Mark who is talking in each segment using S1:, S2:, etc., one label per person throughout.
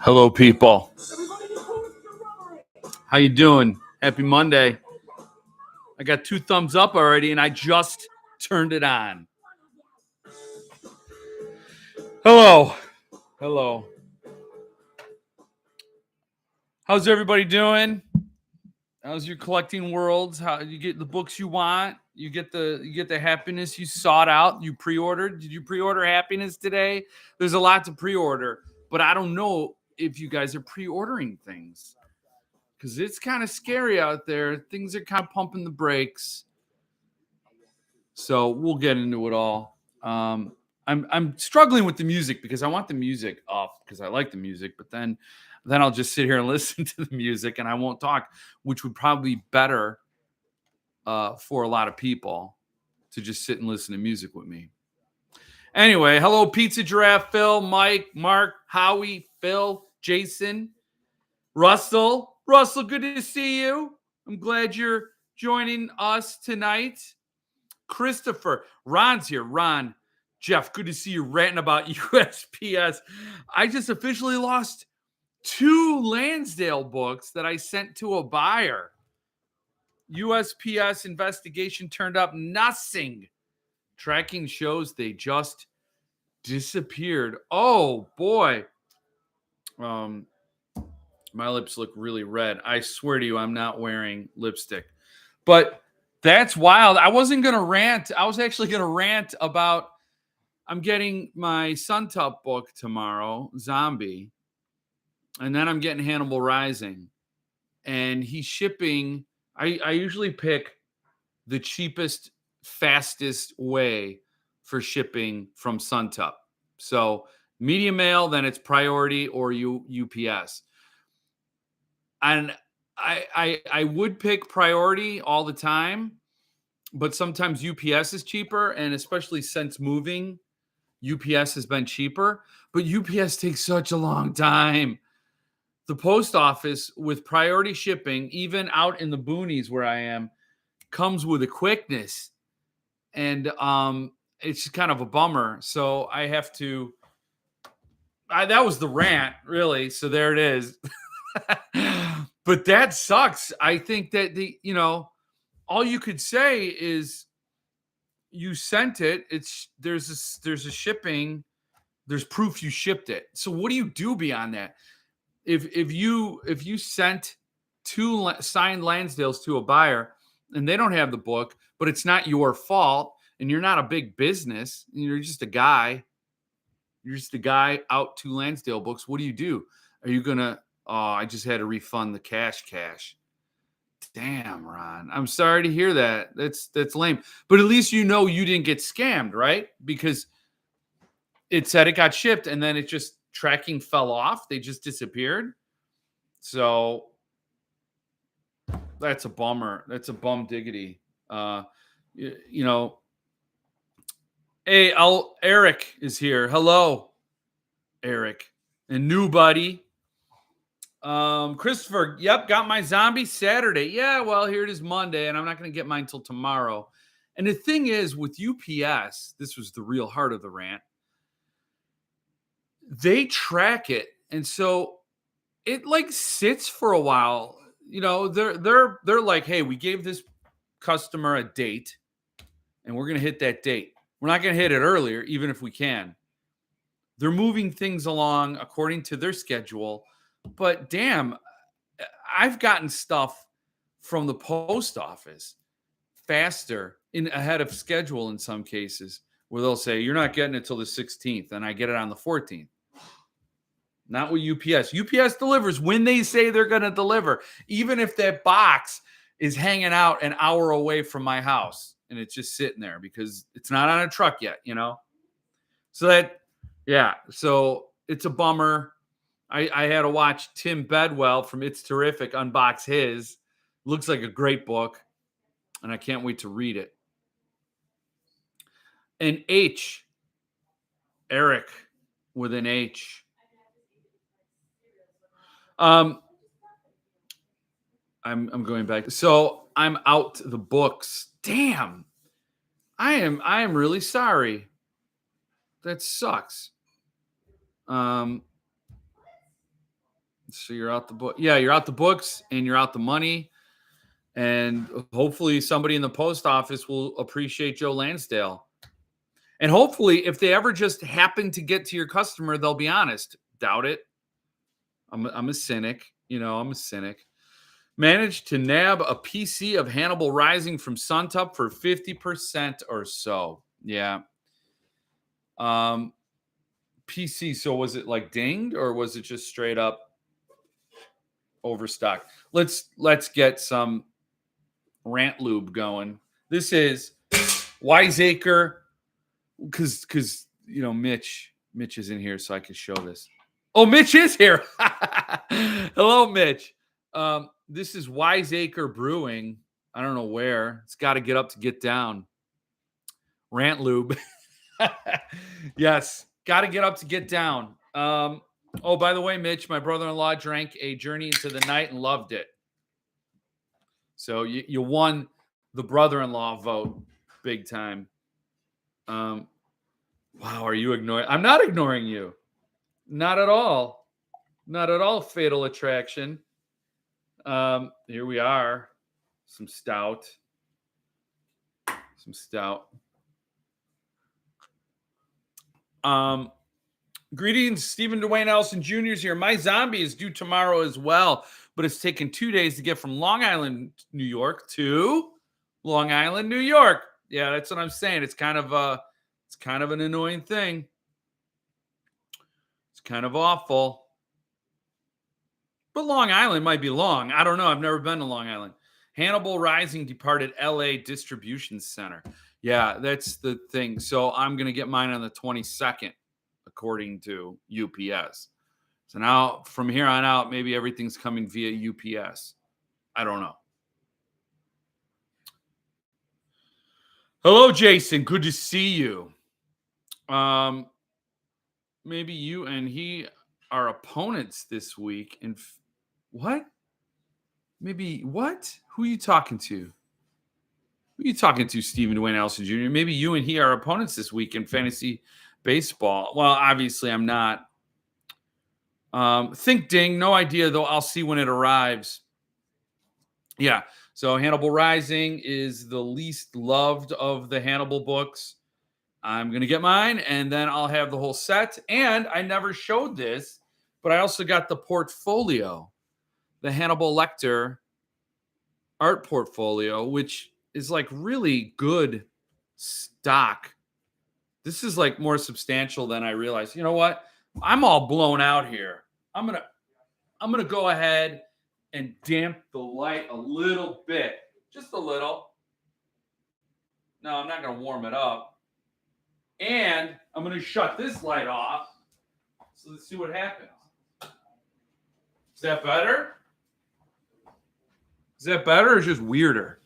S1: Hello, people. How you doing? Happy Monday. I got 2 thumbs up already, and I just turned it on. Hello. Hello. How's everybody doing? How's your collecting worlds? How you get the books you want? You get the happiness you sought out. You pre-ordered. Did you pre-order happiness today? There's a lot to pre-order, but I don't know if you guys are pre-ordering things because it's kind of scary out there. Things are kind of pumping the brakes. So we'll get into it all. I'm struggling with the music because I want the music off because I like the music, but then I'll just sit here and listen to the music and I won't talk, which would probably be better for a lot of people to just sit and listen to music with me. Anyway, hello, Pizza Giraffe, Phil, Mike, Mark, Howie, Phil, Jason, Russell. Russell, good to see you. I'm glad you're joining us tonight. Christopher, Ron's here. Ron, Jeff, good to see you ranting about USPS. I just officially lost 2 Lansdale books that I sent to a buyer. USPS investigation turned up nothing. Tracking shows they just disappeared. Oh boy. My lips look really red. I swear to you, I'm not wearing lipstick. But that's wild. I wasn't going to rant. I was actually going to rant about I'm getting my Suntop book tomorrow, Zombie. And then I'm getting Hannibal Rising. And he's shipping. I usually pick the cheapest, fastest way for shipping from Suntop. So medium mail, then it's priority or UPS. And I would pick priority all the time, but sometimes UPS is cheaper, and especially since moving, UPS has been cheaper. But UPS takes such a long time. The post office with priority shipping, even out in the boonies where I am, comes with a quickness, and it's kind of a bummer. So I have to. That was the rant, really. So there it is. But that sucks. I think that all you could say is you sent it. There's a shipping. There's proof you shipped it. So what do you do beyond that? If you sent 2 signed Lansdales to a buyer and they don't have the book, but it's not your fault, and you're not a big business, you're just a guy. You're just a guy out 2 Lansdale books. What do? Are you gonna? Oh, I just had to refund the cash. Damn, Ron. I'm sorry to hear that. That's lame. But at least you know you didn't get scammed, right? Because it said it got shipped and then it just tracking fell off. They just disappeared. So that's a bummer. That's a bum diggity. Hey, Eric is here. Hello, Eric. And new buddy. Christopher, yep, got my zombie Saturday. Yeah, well, here it is Monday, and I'm not going to get mine till tomorrow. And the thing is, with UPS, this was the real heart of the rant. They track it, and so it like sits for a while. They're like, hey, we gave this customer a date, and we're going to hit that date. We're not going to hit it earlier, even if we can. They're moving things along according to their schedule. But damn, I've gotten stuff from the post office faster ahead of schedule in some cases where they'll say, you're not getting it till the 16th, and I get it on the 14th. Not with UPS. UPS delivers when they say they're going to deliver, even if that box is hanging out an hour away from my house and it's just sitting there because it's not on a truck yet, So so it's a bummer. I had to watch Tim Bedwell from It's Terrific unbox his. Looks like a great book, and I can't wait to read it. And Eric with an H. I'm going back. So I'm out the books. Damn. I am really sorry. That sucks. So you're out the book. Yeah, you're out the books and you're out the money. And hopefully somebody in the post office will appreciate Joe Lansdale. And hopefully, if they ever just happen to get to your customer, they'll be honest. Doubt it. I'm a cynic. I'm a cynic. Managed to nab a PC of Hannibal Rising from Suntup for 50% or so. Yeah. PC. So was it like dinged or was it just straight up overstocked? Let's get some rant lube going. This is Wiseacre because Mitch is in here, so I can show this. Oh, Mitch is here. Hello, Mitch. This is Wiseacre Brewing. I don't know where. It's got to get up to get down. Rant lube. Yes, got to get up to get down. Oh, by the way, Mitch, my brother-in-law drank a Journey into the Night and loved it. So you won the brother-in-law vote big time. Wow, are you ignoring? I'm not ignoring you. Not at all. Not at all, Fatal Attraction. Here we are. Some stout. Greetings, Stephen Dwayne Ellison Jr. is here. My zombie is due tomorrow as well, but it's taken 2 days to get from Long Island, New York to Long Island, New York. Yeah, that's what I'm saying. It's kind of an annoying thing. It's kind of awful. But Long Island might be long. I don't know. I've never been to Long Island. Hannibal Rising departed LA Distribution Center. Yeah, that's the thing. So I'm going to get mine on the 22nd, according to UPS. So now from here on out, maybe everything's coming via UPS. I don't know. Hello, Jason. Good to see you. Maybe you and he are opponents this week. And what? Maybe what? Who are you talking to? Who are you talking to, Stephen Dwayne Ellison Jr.? Maybe you and he are opponents this week in fantasy baseball. Well, obviously I'm not. Think ding. No idea, though. I'll see when it arrives. Yeah. So Hannibal Rising is the least loved of the Hannibal books. I'm going to get mine, and then I'll have the whole set. And I never showed this, but I also got the portfolio, the Hannibal Lecter art portfolio, which is like really good stock. This is like more substantial than I realized. You know what? I'm all blown out here. I'm gonna go ahead and damp the light a little bit, just a little. No, I'm not gonna warm it up. And I'm gonna shut this light off. So let's see what happens. Is that better? Is that better or just weirder?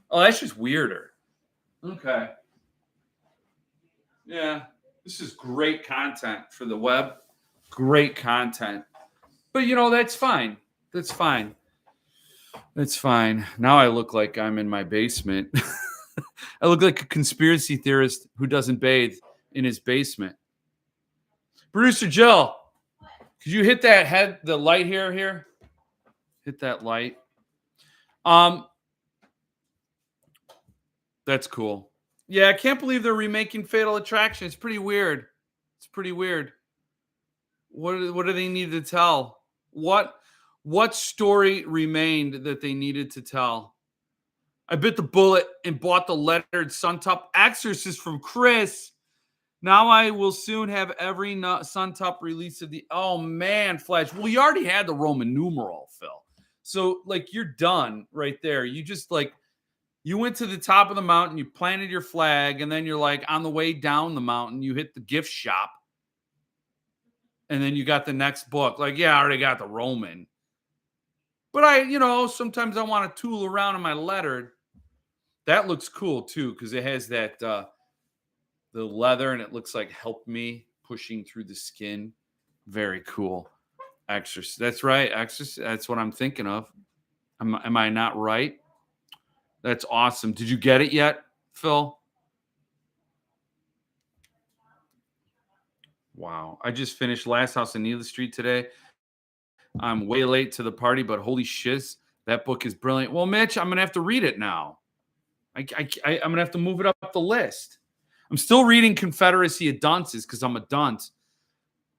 S1: Oh, that's just weirder. Okay. Yeah, this is great content for the web. Great content. But, that's fine. That's fine. That's fine. Now I look like I'm in my basement. I look like a conspiracy theorist who doesn't bathe in his basement. Producer Jill, could you hit the light here? Hit that light. That's cool. Yeah, I can't believe they're remaking Fatal Attraction. It's pretty weird. What do they need to tell? What story remained that they needed to tell? I bit the bullet and bought the lettered Suntup Exorcist from Chris. Now I will soon have every Suntup release of the. Oh man, Flash. Well, you already had the Roman numeral, Phil. So you're done right there. You just you went to the top of the mountain, you planted your flag, and then you're on the way down the mountain, you hit the gift shop, and then you got the next book. Yeah, I already got the Roman. But sometimes I want to tool around in my lettered. That looks cool too, because it has that the leather, and it looks like help me pushing through the skin. Very cool. Exorcist. That's right. Exorcist. That's what I'm thinking of. Am I not right? That's awesome. Did you get it yet, Phil? Wow. I just finished Last House on Neela Street today. I'm way late to the party, but holy shiz, that book is brilliant. Well, Mitch, I'm going to have to read it now. I'm going to have to move it up the list. I'm still reading Confederacy of Dunces because I'm a dunce.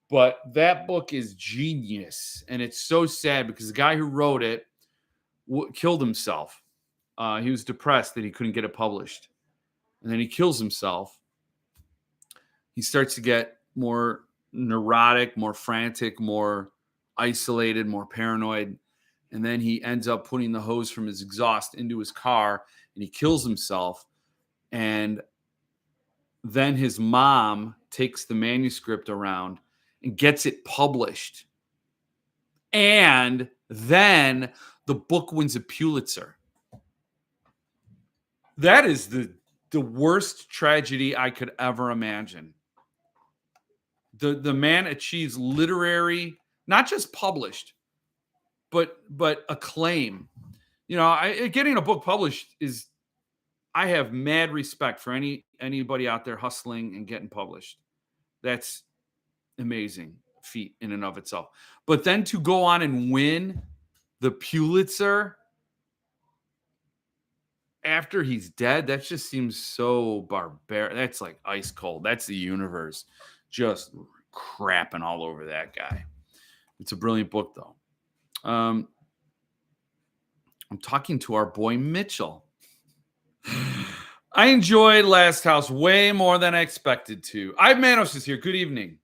S1: But that book is genius. And it's so sad because the guy who wrote it killed himself. He was depressed that he couldn't get it published. And then he kills himself. He starts to get more neurotic, more frantic, more isolated, more paranoid. And then he ends up putting the hose from his exhaust into his car and he kills himself. And then his mom takes the manuscript around and gets it published. And then the book wins a Pulitzer. That is the worst tragedy I could ever imagine. The man achieves literary, not just published, but acclaim. You know, getting a book published is, I have mad respect for anybody out there hustling and getting published. That's amazing feat in and of itself. But then to go on and win the Pulitzer after he's dead, that just seems so barbaric. That's like ice cold. That's the universe just crapping all over that guy. It's a brilliant book, though. I'm talking to our boy Mitchell. I enjoyed Last House way more than I expected to. Ive Manos is here. Good evening.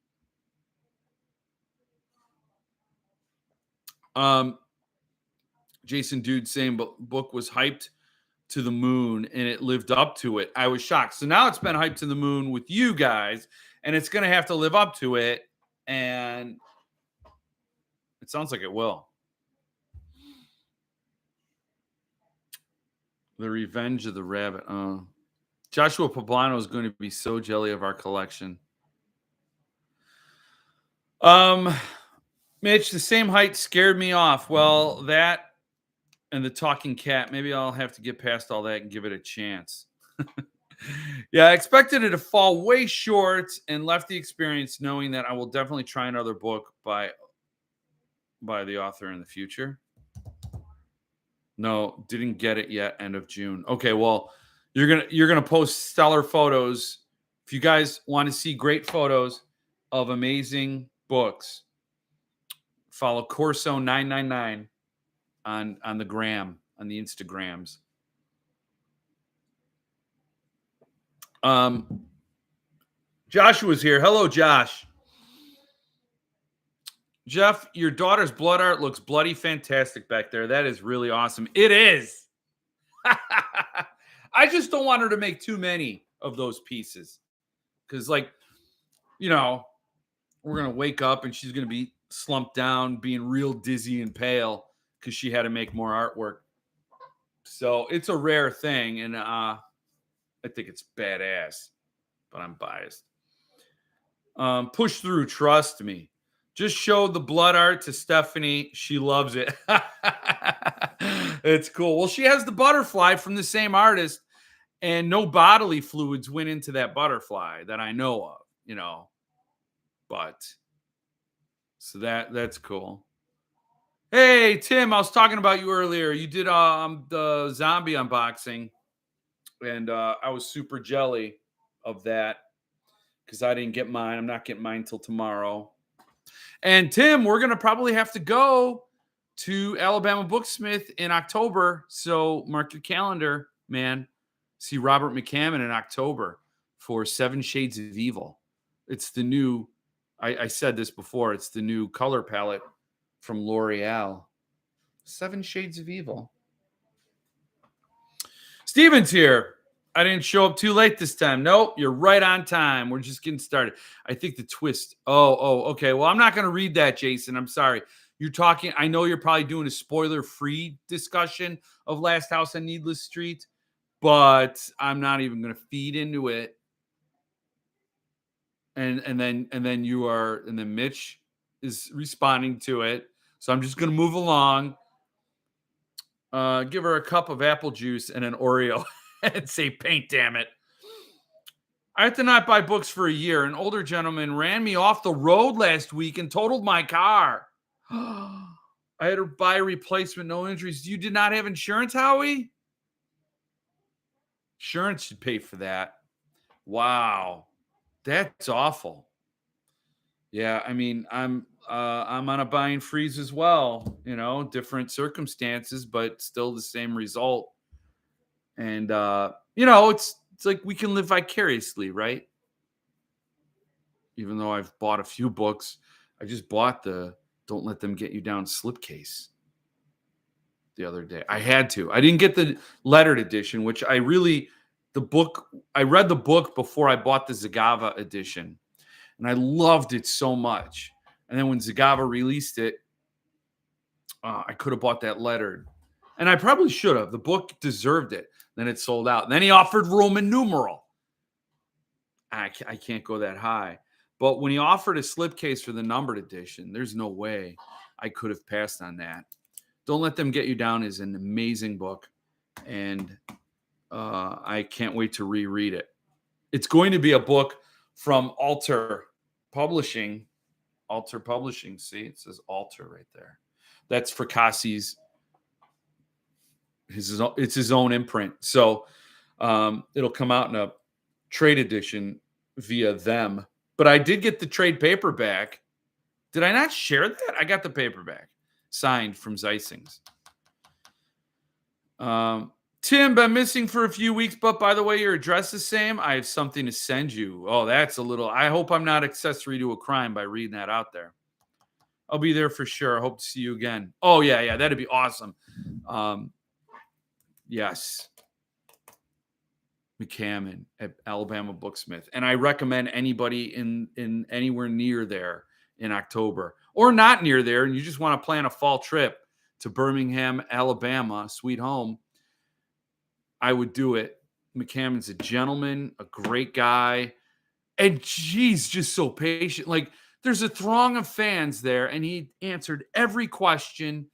S1: Jason Dude saying book was hyped to the moon and it lived up to it. I was shocked. So now it's been hyped to the moon with you guys, and it's going to have to live up to it. And it sounds like it will. The Revenge of the Rabbit. Joshua Poblano is going to be so jelly of our collection. Mitch, the same height scared me off. Well, that and the talking cat, maybe I'll have to get past all that and give it a chance. Yeah, I expected it to fall way short and left the experience knowing that I will definitely try another book by the author in the future. No, didn't get it yet. End of June. Okay, well, you're gonna post stellar photos. If you guys want to see great photos of amazing books, follow Corso999 on the gram, on the Instagrams. Joshua's here. Hello, Josh. Jeff, your daughter's blood art looks bloody fantastic back there. That is really awesome. It is. I just don't want her to make too many of those pieces. Because, like, you know, we're going to wake up and she's going to be slumped down, being real dizzy and pale because she had to make more artwork. So it's a rare thing. And I think it's badass. But I'm biased. Push through, trust me. Just showed the blood art to Stephanie. She loves it. It's cool. Well, she has the butterfly from the same artist, and no bodily fluids went into that butterfly that I know of, you know. But so that's cool. Hey, Tim, I was talking about you earlier. You did the zombie unboxing, and I was super jelly of that because I didn't get mine. I'm not getting mine till tomorrow. And Tim, we're going to probably have to go to Alabama Booksmith in October. So mark your calendar, man. See Robert McCammon in October for 7 Shades of Evil. It's the new, I said this before, it's the new color palette from L'Oreal. 7 Shades of Evil. Steven's here. I didn't show up too late this time. Nope, you're right on time. We're just getting started. I think the twist. Oh, okay. Well, I'm not going to read that, Jason. I'm sorry. You're talking. I know you're probably doing a spoiler-free discussion of Last House on Needless Street, but I'm not even going to feed into it. And then Mitch is responding to it. So I'm just going to move along. Give her a cup of apple juice and an Oreo. And say paint, damn it. I had to not buy books for a year. An older gentleman ran me off the road last week and totaled my car. I had to buy a replacement, no injuries. You did not have insurance, Howie? Insurance should pay for that. Wow. That's awful. Yeah, I mean, I'm on a buying freeze as well, different circumstances, but still the same result. And it's like we can live vicariously, right? Even though I've bought a few books, I just bought the Don't Let Them Get You Down slipcase the other day. I had to. I didn't get the lettered edition, which I read the book before I bought the Zagava edition, and I loved it so much. And then when Zagava released it, I could have bought that lettered, and I probably should have. The book deserved it. Then it sold out. And then he offered Roman numeral. I can't go that high. But when he offered a slipcase for the numbered edition, there's no way I could have passed on that. Don't Let Them Get You Down is an amazing book, and I can't wait to reread it. It's going to be a book from Alter Publishing. Alter Publishing. See, it says Alter right there. That's Fricassi's. It's his own imprint. So it'll come out in a trade edition via them. But I did get the trade paperback. Did I not share that? I got the paperback signed from Zeissings. Tim, been missing for a few weeks, but by the way, your address is the same. I have something to send you. Oh, that's a little. I hope I'm not accessory to a crime by reading that out there. I'll be there for sure. I hope to see you again. Oh, yeah. That'd be awesome. Yes. McCammon at Alabama Booksmith. And I recommend anybody in anywhere near there in October or not near there, and you just want to plan a fall trip to Birmingham, Alabama, sweet home, I would do it. McCammon's a gentleman, a great guy, and geez, just so patient. Like, there's a throng of fans there, and he answered every question.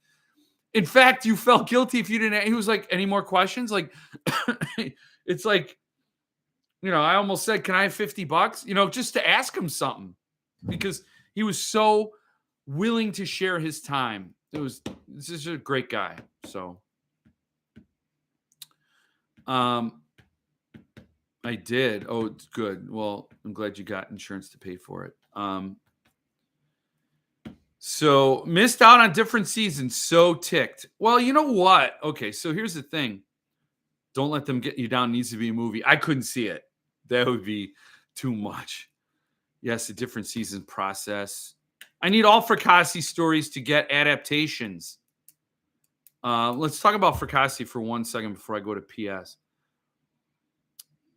S1: In fact, you felt guilty if you didn't. He was like, any more questions? Like, it's like, I almost said, can I have $50? Just to ask him something, because he was so willing to share his time. This is a great guy. So, I did. Oh, it's good. Well, I'm glad you got insurance to pay for it. So missed out on different seasons. So ticked. Well, you know what? Okay, so here's the thing. Don't Let Them Get You Down needs to be a movie. I couldn't see it. That would be too much. Yes, a different season process. I need all Fracassi stories to get adaptations. Let's talk about Fracassi for 1 second before I go to PS.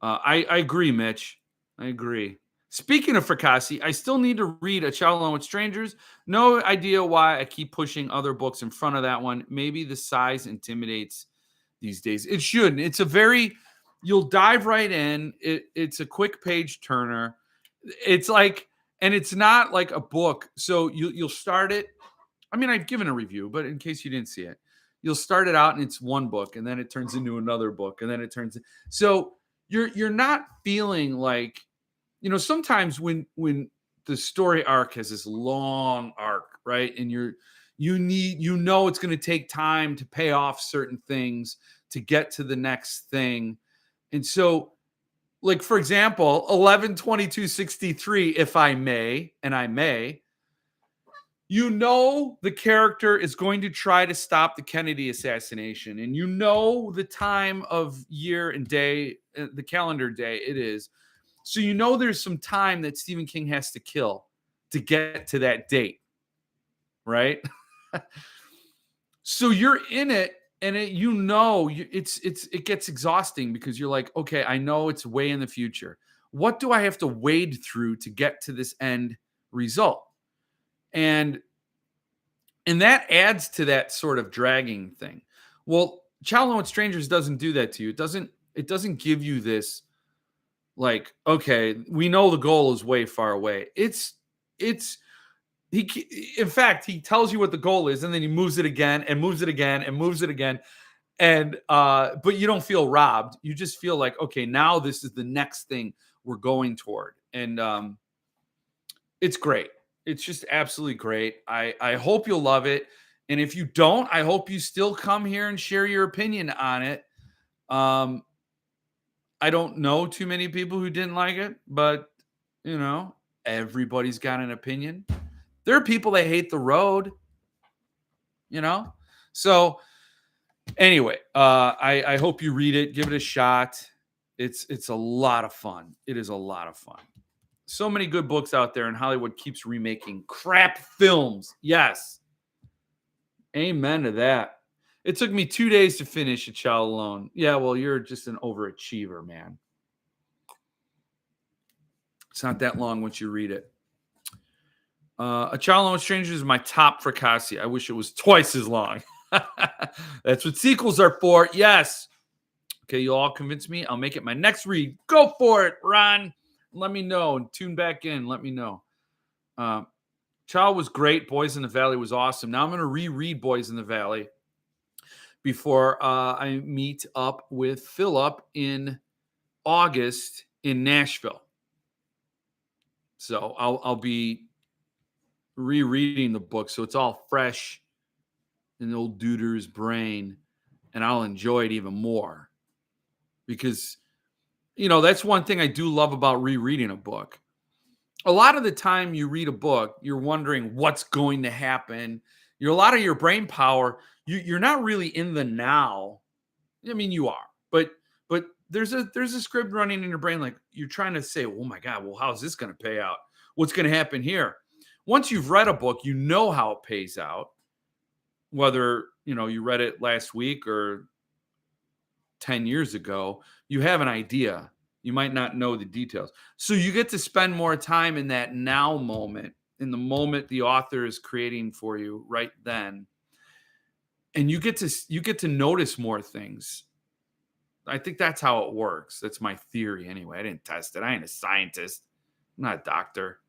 S1: I agree, Mitch. I agree. Speaking of Fracassi, I still need to read A Child Alone with Strangers. No idea why I keep pushing other books in front of that one. Maybe the size intimidates these days. It shouldn't. It's you'll dive right in. It's a quick page turner. It's like, and it's not like a book. So you'll start it. I mean, I've given a review, but in case you didn't see it, you'll start it out and it's one book, and then it turns into another book, and then it turns. So you're not feeling like, sometimes when the story arc has this long arc, right? And it's going to take time to pay off certain things to get to the next thing. And so, like, for example, 11/22/63, if I may, and I may, the character is going to try to stop the Kennedy assassination, and the time of year and day, the calendar day it is. So there's some time that Stephen King has to kill to get to that date, right? So you're in it, and it gets exhausting because you're like, okay, I know it's way in the future. What do I have to wade through to get to this end result? And that adds to that sort of dragging thing. Well, Child Alone with Strangers doesn't do that to you. It doesn't give you this, like, okay, we know the goal is way far away. In fact, he tells you what the goal is, and then he moves it again and moves it again and moves it again. And but you don't feel robbed. You just feel like, okay, now this is the next thing we're going toward. And it's great. It's just absolutely great. I hope you'll love it. And if you don't, I hope you still come here and share your opinion on it. Um, I don't know too many people who didn't like it, but you know, everybody's got an opinion. There are people that hate the road, you know. So anyway, I hope you read it, give it a shot. It's a lot of fun. It is a lot of fun. So many good books out there, and Hollywood keeps remaking crap films. Yes, amen to that. It took me 2 days to finish A Child Alone. Yeah, well, you're just an overachiever, man. It's not that long once you read it. A Child Alone with Strangers is my top fracassi. I wish it was twice as long. That's what sequels are for. Yes. Okay, you all convinced me. I'll make it my next read. Go for it, Ron. Let me know and tune back in. Let me know. Child was great. Boys in the Valley was awesome. Now I'm going to reread Boys in the Valley before I meet up with Philip in August in Nashville. So I'll be rereading the book, so it's all fresh in the old duder's brain, and I'll enjoy it even more because, that's one thing I do love about rereading a book. A lot of the time you read a book, you're wondering what's going to happen. A lot of your brain power, you're not really in the now. I mean, you are, but there's a script running in your brain, like you're trying to say, oh my God, well, how's this going to pay out? What's going to happen here? Once you've read a book, you know how it pays out. Whether, you read it last week or 10 years ago, you have an idea. You might not know the details. So you get to spend more time in that now moment, in the moment the author is creating for you right then. And you get to notice more things. I think that's how it works. That's my theory anyway. I didn't test it. I ain't a scientist. I'm not a doctor.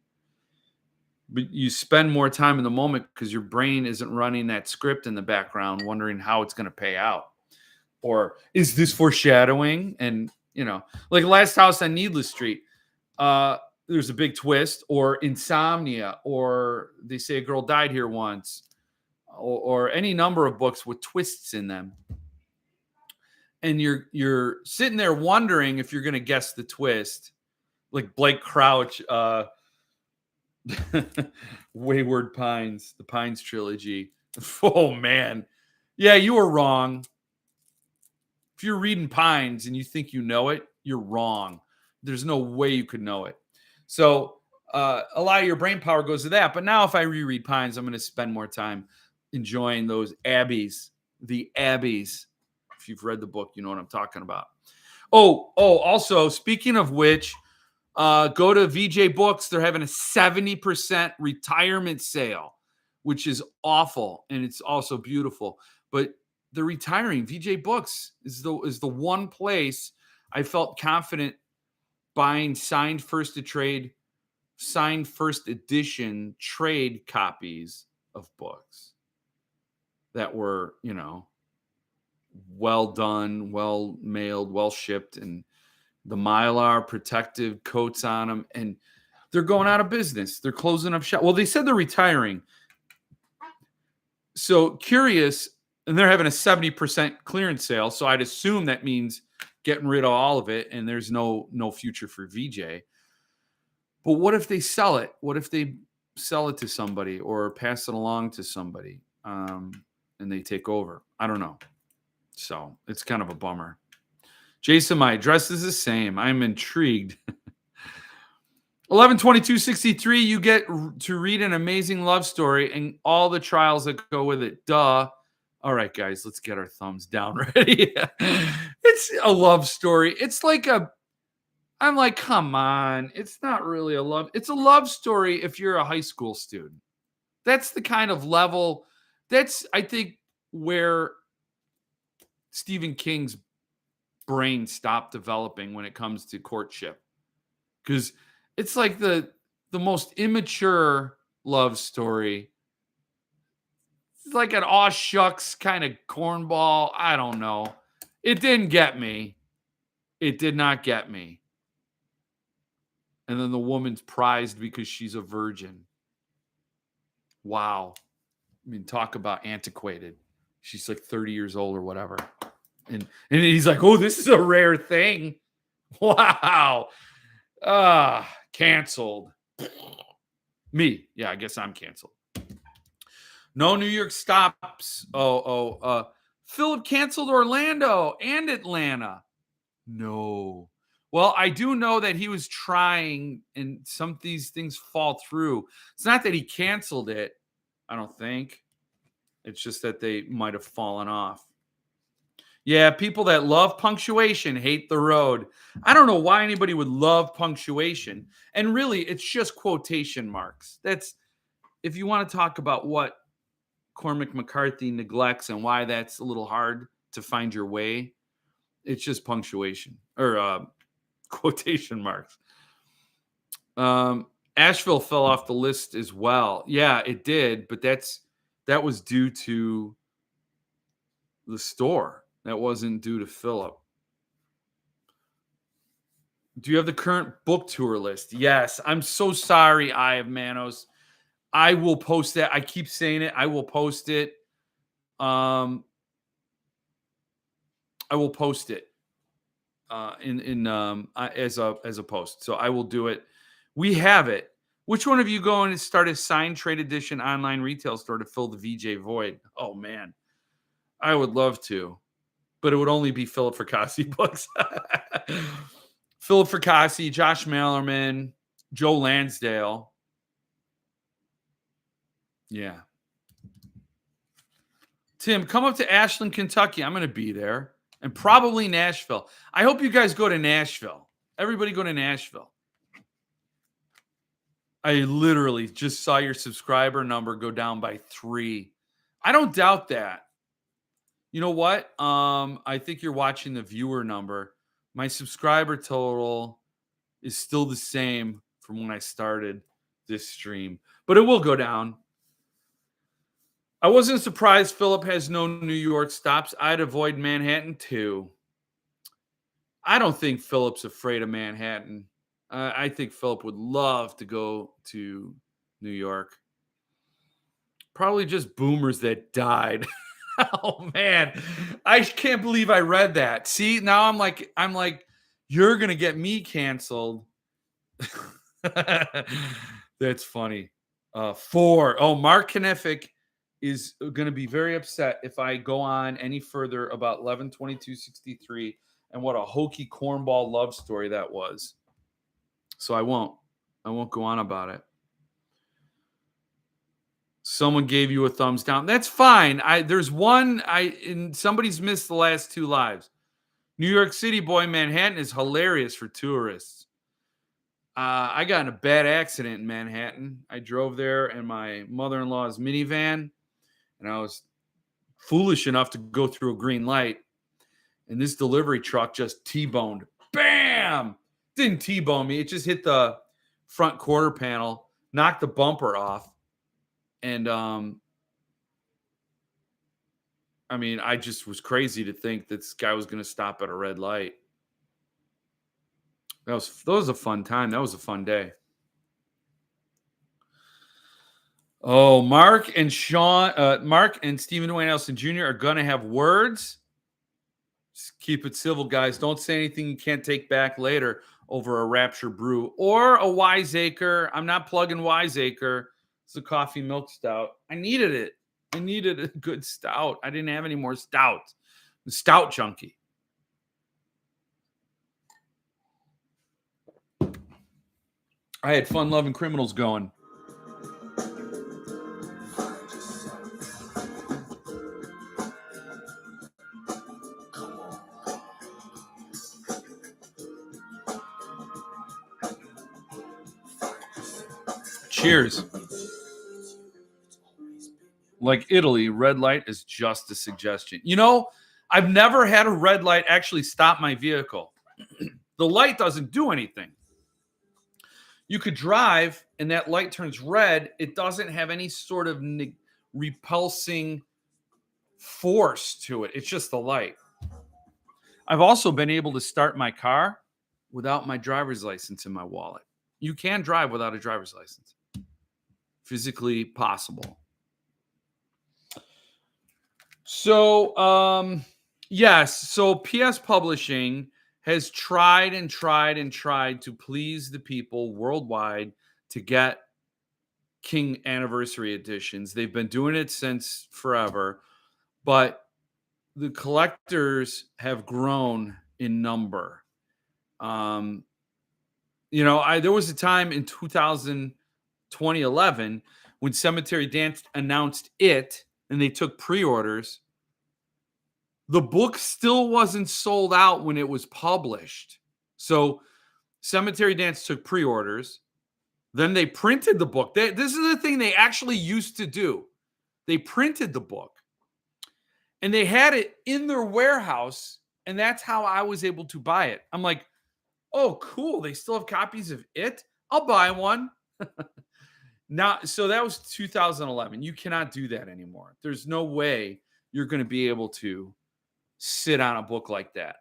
S1: But you spend more time in the moment because your brain isn't running that script in the background, wondering how it's going to pay out. Or is this foreshadowing? And, like Last House on Needless Street, there's a big twist, or Insomnia, or They Say a Girl Died Here Once, or any number of books with twists in them. And you're sitting there wondering if you're going to guess the twist, like Blake Crouch, Wayward Pines, the Pines trilogy. Oh man, yeah, you were wrong. If you're reading Pines and you think you know it, you're wrong. There's no way you could know it. So a lot of your brain power goes to that. But now if I reread Pines, I'm going to spend more time enjoying those abbeys, the abbeys. If you've read the book, you know what I'm talking about. Also, speaking of which, go to VJ Books. They're having a 70% retirement sale, which is awful. And it's also beautiful. But they're retiring. VJ Books is the one place I felt confident buying signed first edition trade copies of books that were, well done, well mailed, well shipped, and the Mylar protective coats on them. And they're going out of business. They're closing up shop. Well, they said they're retiring. So curious. And they're having a 70% clearance sale. So I'd assume that means getting rid of all of it and there's no future for VJ. But what if they sell it? What if they sell it to somebody or pass it along to somebody and they take over? I don't know. So it's kind of a bummer. Jason, my address is the same. I'm intrigued. 11/22/63, you get to read an amazing love story and all the trials that go with it. Duh. All right, guys, let's get our thumbs down ready. It's a love story. It's like I'm like, come on. It's not really a love. It's a love story if you're a high school student. That's the kind of level. That's, I think, where Stephen King's brain stopped developing when it comes to courtship. Because it's like the most immature love story. It's like an aw shucks kind of cornball. I don't know. It didn't get me. It did not get me. And then the woman's prized because she's a virgin. Wow. I mean, talk about antiquated. She's like 30 years old or whatever. And he's like, oh, this is a rare thing. Wow. Canceled. Me. Yeah, I guess I'm canceled. No New York stops. Philip canceled Orlando and Atlanta. No. Well, I do know that he was trying, and some of these things fall through. It's not that he canceled it, I don't think. It's just that they might have fallen off. Yeah, people that love punctuation hate the road. I don't know why anybody would love punctuation. And really, it's just quotation marks. That's, if you want to talk about what Cormac McCarthy neglects and why that's a little hard to find your way, it's just punctuation or quotation marks. Asheville fell off the list as well. Yeah, it did, but that was due to the store. That wasn't due to Philip. Do you have the current book tour list? Yes. I'm so sorry, Eye of Manos. I will post that. I keep saying it. I will post it. I will post it as a post. So I will do it. We have it. Which one of you going to start a signed trade edition online retail store to fill the VJ void? Oh man, I would love to, but it would only be Philip Fracassi books. Philip Fracassi, Josh Mallerman, Joe Lansdale. Yeah. Tim, come up to Ashland, Kentucky. I'm going to be there. And probably Nashville. I hope you guys go to Nashville. Everybody go to Nashville. I literally just saw your subscriber number go down by 3. I don't doubt that. You know what? I think you're watching the viewer number. My subscriber total is still the same from when I started this stream, but it will go down. I wasn't surprised Philip has no New York stops. I'd avoid Manhattan too. I don't think Philip's afraid of Manhattan. I think Philip would love to go to New York. Probably just boomers that died. Oh man, I can't believe I read that. See, now I'm like, you're gonna get me canceled. That's funny. 4. Oh, Mark Knefic is going to be very upset if I go on any further about 11/22/63 and what a hokey cornball love story that was. So I won't go on about it. Someone gave you a thumbs down. That's fine. There's one and somebody's missed the last 2 lives. New York City boy, Manhattan is hilarious for tourists. I got in a bad accident in Manhattan. I drove there in my mother-in-law's minivan, and I was foolish enough to go through a green light, and this delivery truck just T-boned. Bam! Didn't T-bone me. It just hit the front quarter panel, knocked the bumper off, and I mean, I just was crazy to think that this guy was going to stop at a red light. That was a fun time. That was a fun day. Oh, Mark and Stephen Dwayne Nelson Jr. are going to have words. Just keep it civil, guys. Don't say anything you can't take back later over a Rapture Brew or a Wiseacre. I'm not plugging Wiseacre. It's a coffee milk stout. I needed it. I needed a good stout. I didn't have any more stout. I'm a stout junkie. I had fun loving criminals going. Cheers. Like Italy, red light is just a suggestion. You know, I've never had a red light actually stop my vehicle. The light doesn't do anything. You could drive and that light turns red. It doesn't have any sort of repulsing force to it. It's just the light. I've also been able to start my car without my driver's license in my wallet. You can drive without a driver's license. Physically possible. So, yes. So PS Publishing has tried and tried and tried to please the people worldwide to get King anniversary editions. They've been doing it since forever, but the collectors have grown in number. Um, there was a time in 2011 when Cemetery Dance announced it and they took pre-orders. The book still wasn't sold out when it was published. So Cemetery Dance took pre-orders. Then they printed the book. This is the thing they actually used to do. They printed the book and they had it in their warehouse. And that's how I was able to buy it. I'm like, oh, cool. They still have copies of it. I'll buy one. Now, so that was 2011. You cannot do that anymore. There's no way you're going to be able to sit on a book like that.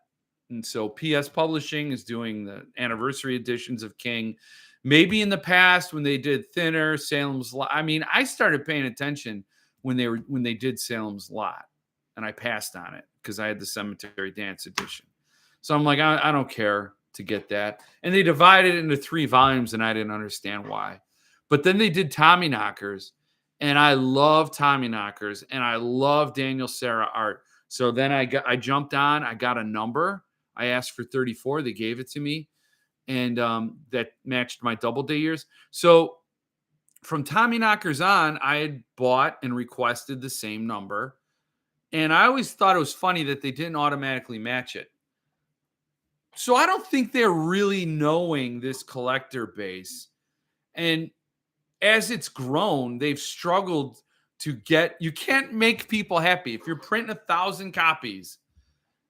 S1: And so PS Publishing is doing the anniversary editions of King. Maybe in the past when they did Thinner, Salem's Lot. I mean, I started paying attention when they did Salem's Lot, and I passed on it because I had the Cemetery Dance edition. So I'm like, I don't care to get that. And they divided it into 3 volumes, and I didn't understand why. But then they did Tommyknockers, and I love Tommyknockers, and I love Daniel Sarah art. So then I jumped on. I got a number. I asked for 34. They gave it to me, and that matched my Doubleday years. So from Tommyknockers on, I had bought and requested the same number, and I always thought it was funny that they didn't automatically match it. So I don't think they're really knowing this collector base, and as it's grown, they've struggled to get. You can't make people happy if you're printing 1,000 copies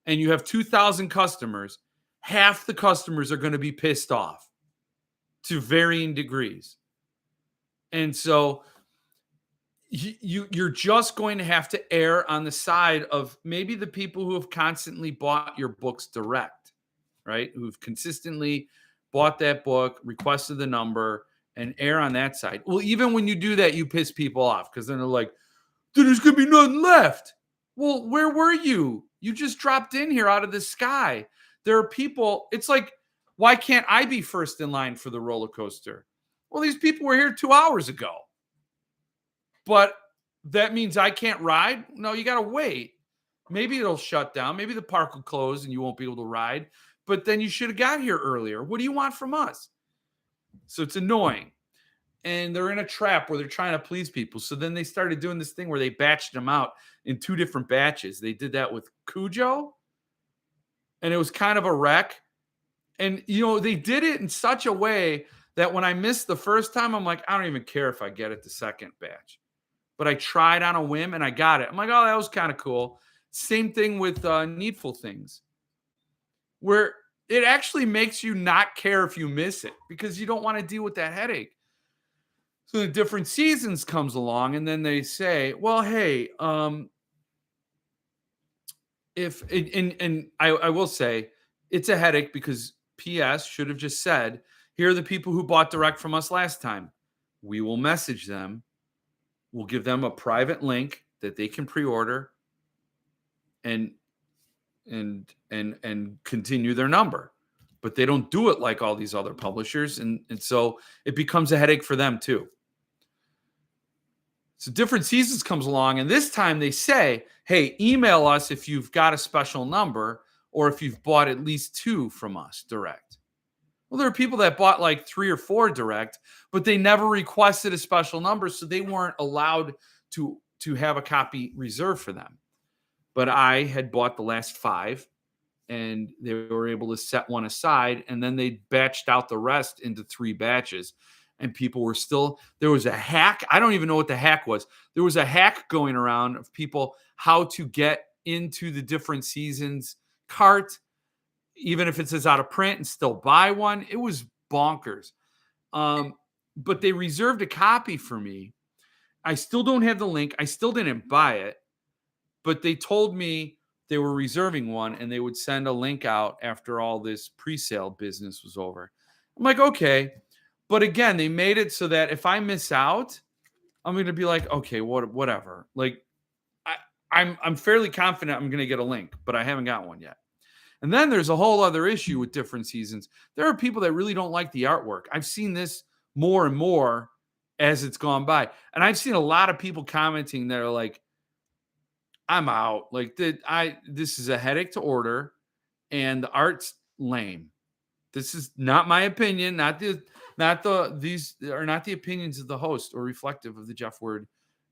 S1: and you have 2,000 customers. Half the customers are going to be pissed off to varying degrees, and so you're just going to have to err on the side of maybe the people who have constantly bought your books direct, right? Who've consistently bought that book, requested the number, and err on that side. Well, even when you do that, you piss people off because then they're like, "Dude, there's gonna be nothing left." Well, where were you? You just dropped in here out of the sky. There are people. It's like, why can't I be first in line for the roller coaster? Well, these people were here 2 hours ago. But that means I can't ride? No, you got to wait. Maybe it'll shut down. Maybe the park will close and you won't be able to ride. But then you should have got here earlier. What do you want from us? So it's annoying. And they're in a trap where they're trying to please people. So then they started doing this thing where they batched them out in 2 different batches. They did that with Cujo, and it was kind of a wreck. And, they did it in such a way that when I missed the first time, I'm like, I don't even care if I get it the second batch. But I tried on a whim and I got it. I'm like, oh, that was kind of cool. Same thing with Needful Things, where it actually makes you not care if you miss it because you don't want to deal with that headache. So the different seasons comes along and then they say, well, hey, if and I will say it's a headache because PS should have just said, here are the people who bought direct from us last time. We will message them. We'll give them a private link that they can pre-order and continue their number. But they don't do it like all these other publishers. And so it becomes a headache for them too. So different seasons comes along, and this time they say, hey, email us if you've got a special number or if you've bought at least 2 from us direct. Well, there are people that bought like 3 or 4 direct, but they never requested a special number, so they weren't allowed to have a copy reserved for them. But I had bought the last 5, and they were able to set one aside, and then they batched out the rest into 3 batches. And people were still, there was a hack. I don't even know what the hack was. There was a hack going around of people how to get into the different seasons cart, even if it says out of print, and still buy one. It was bonkers. But they reserved a copy for me. I still don't have the link. I still didn't buy it, but they told me they were reserving one and they would send a link out after all this pre-sale business was over. I'm like, okay. But again, they made it so that if I miss out, I'm going to be like, okay, whatever. Like, I'm fairly confident I'm going to get a link, but I haven't got one yet. And then there's a whole other issue with different seasons. There are people that really don't like the artwork. I've seen this more and more as it's gone by. And I've seen a lot of people commenting that are like, I'm out. Like this is a headache to order and the art's lame. This is not my opinion, these are not the opinions of the host or reflective of the Jeff Word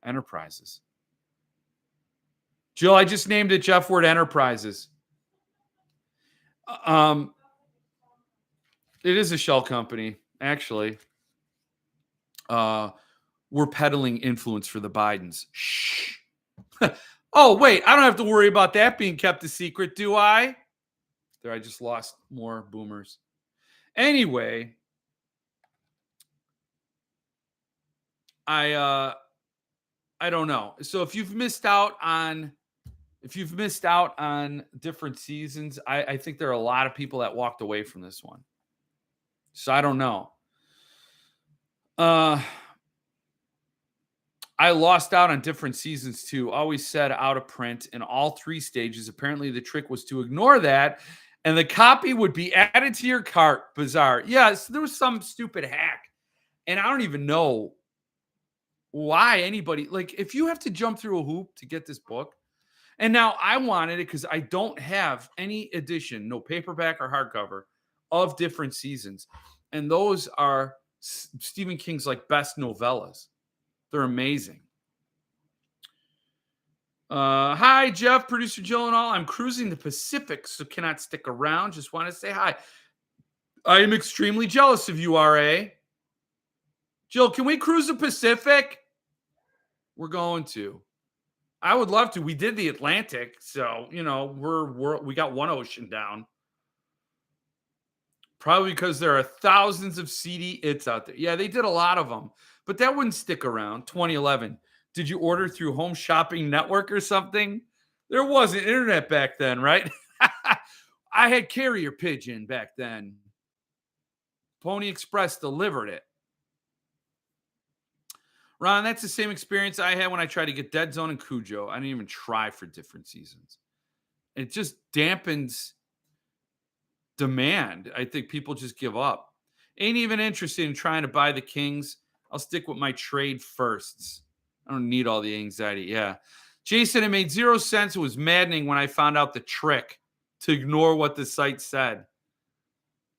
S1: Enterprises. Jill, I just named it Jeff Word Enterprises. It is a shell company, actually. We're peddling influence for the Bidens. Shh. Oh, wait, I don't have to worry about that being kept a secret, do I? There, I just lost more boomers. Anyway, I don't know. So if you've missed out on different seasons, I think there are a lot of people that walked away from this one. So I don't know. I lost out on different seasons too. Always said out of print in all 3 stages. Apparently the trick was to ignore that and the copy would be added to your cart. Bizarre. Yes, there was some stupid hack. And I don't even know why anybody, like, if you have to jump through a hoop to get this book. And now I wanted it because I don't have any edition, no paperback or hardcover, of different seasons. And those are Stephen King's like best novellas. They're amazing. Hi, Jeff, producer Jill and all. I'm cruising the Pacific, so cannot stick around. Just want to say hi. I am extremely jealous of you, RA. Jill, can we cruise the Pacific? We're going to. I would love to. We did the Atlantic, so we got one ocean down. Probably because there are thousands of CD hits out there. Yeah, they did a lot of them, but that wouldn't stick around. 2011. Did you order through Home Shopping Network or something? There wasn't internet back then, right? I had carrier pigeon back then. Pony Express delivered it. Ron, that's the same experience I had when I tried to get Dead Zone and Cujo. I didn't even try for different seasons. It just dampens demand. I think people just give up. Ain't even interested in trying to buy the Kings. I'll stick with my trade firsts. I don't need all the anxiety. Yeah. Jason, it made 0 sense. It was maddening when I found out the trick to ignore what the site said.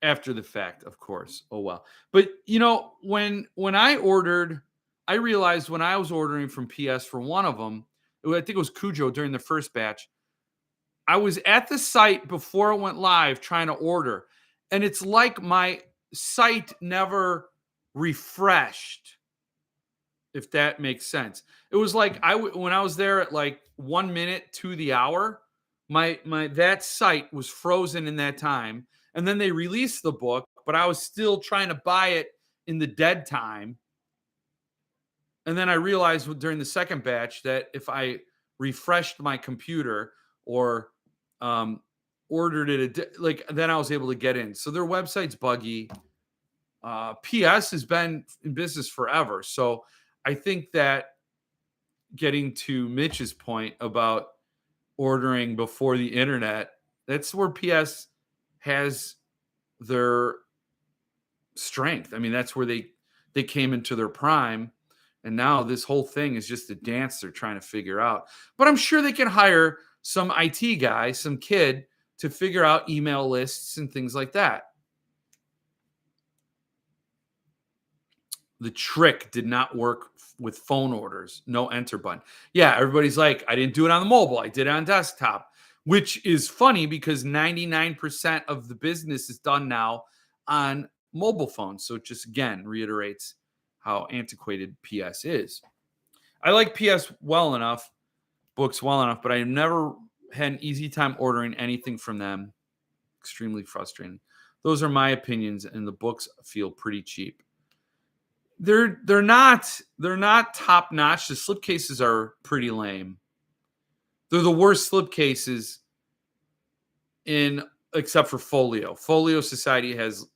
S1: After the fact, of course. Oh, well. But, when I ordered, I realized when I was ordering from PS for one of them, I think it was Cujo during the first batch, I was at the site before it went live trying to order, and it's like my site never refreshed, if that makes sense. It was like when I was there at like 1 minute to the hour, my that site was frozen in that time, and then they released the book, but I was still trying to buy it in the dead time. And then I realized during the second batch that if I refreshed my computer or ordered it, then I was able to get in. So their website's buggy. PS has been in business forever. So I think that getting to Mitch's point about ordering before the internet, that's where PS has their strength. I mean, that's where they came into their prime. And now this whole thing is just a dance they're trying to figure out. But I'm sure they can hire some IT guy, some kid, to figure out email lists and things like that. The trick did not work with phone orders. No enter button. Yeah, everybody's like, I didn't do it on the mobile. I did it on desktop, which is funny because 99% of the business is done now on mobile phones. So it just, again, reiterates how antiquated PS is. I like PS books well enough, but I never had an easy time ordering anything from them. Extremely frustrating. Those are my opinions, and the books feel pretty cheap. They're not top notch. The slipcases are pretty lame. They're the worst slipcases except for Folio. Folio Society has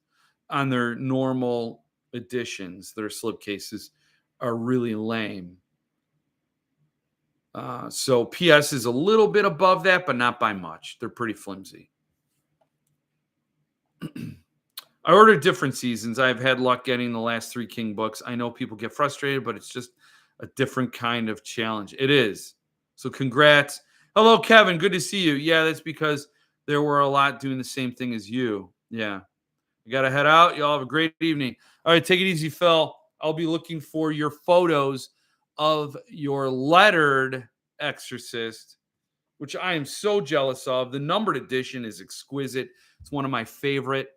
S1: on their normal editions, their slipcases are really lame. So PS is a little bit above that, but not by much. They're pretty flimsy. I ordered different seasons. I've had luck getting the last 3 King books. I know people get frustrated, but it's just a different kind of challenge. It is. So congrats. Hello, Kevin. Good to see you. Yeah, that's because there were a lot doing the same thing as you. Yeah. You got to head out. Y'all have a great evening. All right, take it easy, Phil. I'll be looking for your photos of your lettered Exorcist, which I am so jealous of. The numbered edition is exquisite. It's one of my favorite.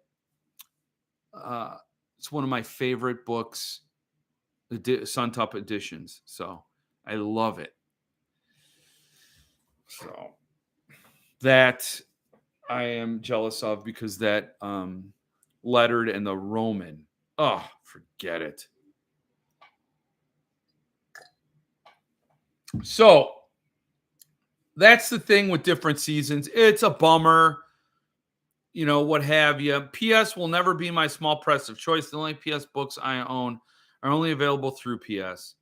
S1: It's one of my favorite books, the Suntop editions. So I love it. So that I am jealous of because that lettered and the Roman. Oh, forget it. So that's the thing with different seasons. It's a bummer, what have you. PS will never be my small press of choice. The only PS books I own are only available through PS.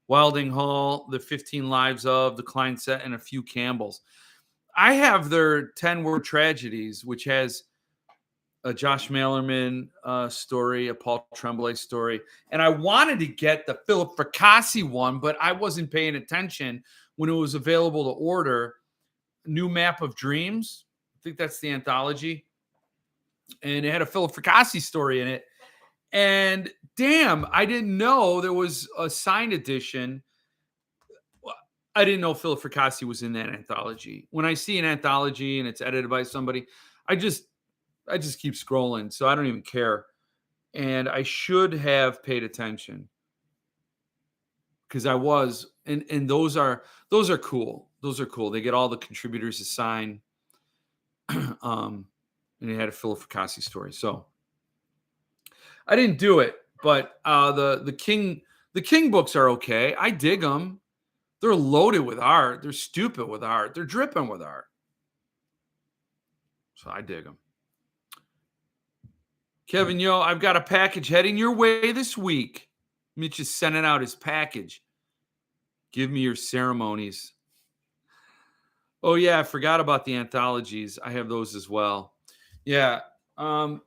S1: Wilding Hall, the 15 Lives of, the Klein set, and a few Campbells. I have their 10 Word Tragedies, which has a Josh Malerman story, a Paul Tremblay story. And I wanted to get the Philip Fracassi one, but I wasn't paying attention when it was available to order. New Map of Dreams. I think that's the anthology. And it had a Philip Fracassi story in it. And damn, I didn't know there was a signed edition. I didn't know Philip Fracassi was in that anthology. When I see an anthology and it's edited by somebody, I just keep scrolling, so I don't even care. And I should have paid attention because I was, and those are cool. Those are cool. They get all the contributors to sign. And it had a Philip Fracassi story. So I didn't do it, but the King books are okay. I dig them. They're loaded with art. They're stupid with art. They're dripping with art. So I dig them. Kevin, I've got a package heading your way this week. Mitch is sending out his package. Give me your ceremonies. Oh, yeah, I forgot about the anthologies. I have those as well. Yeah. And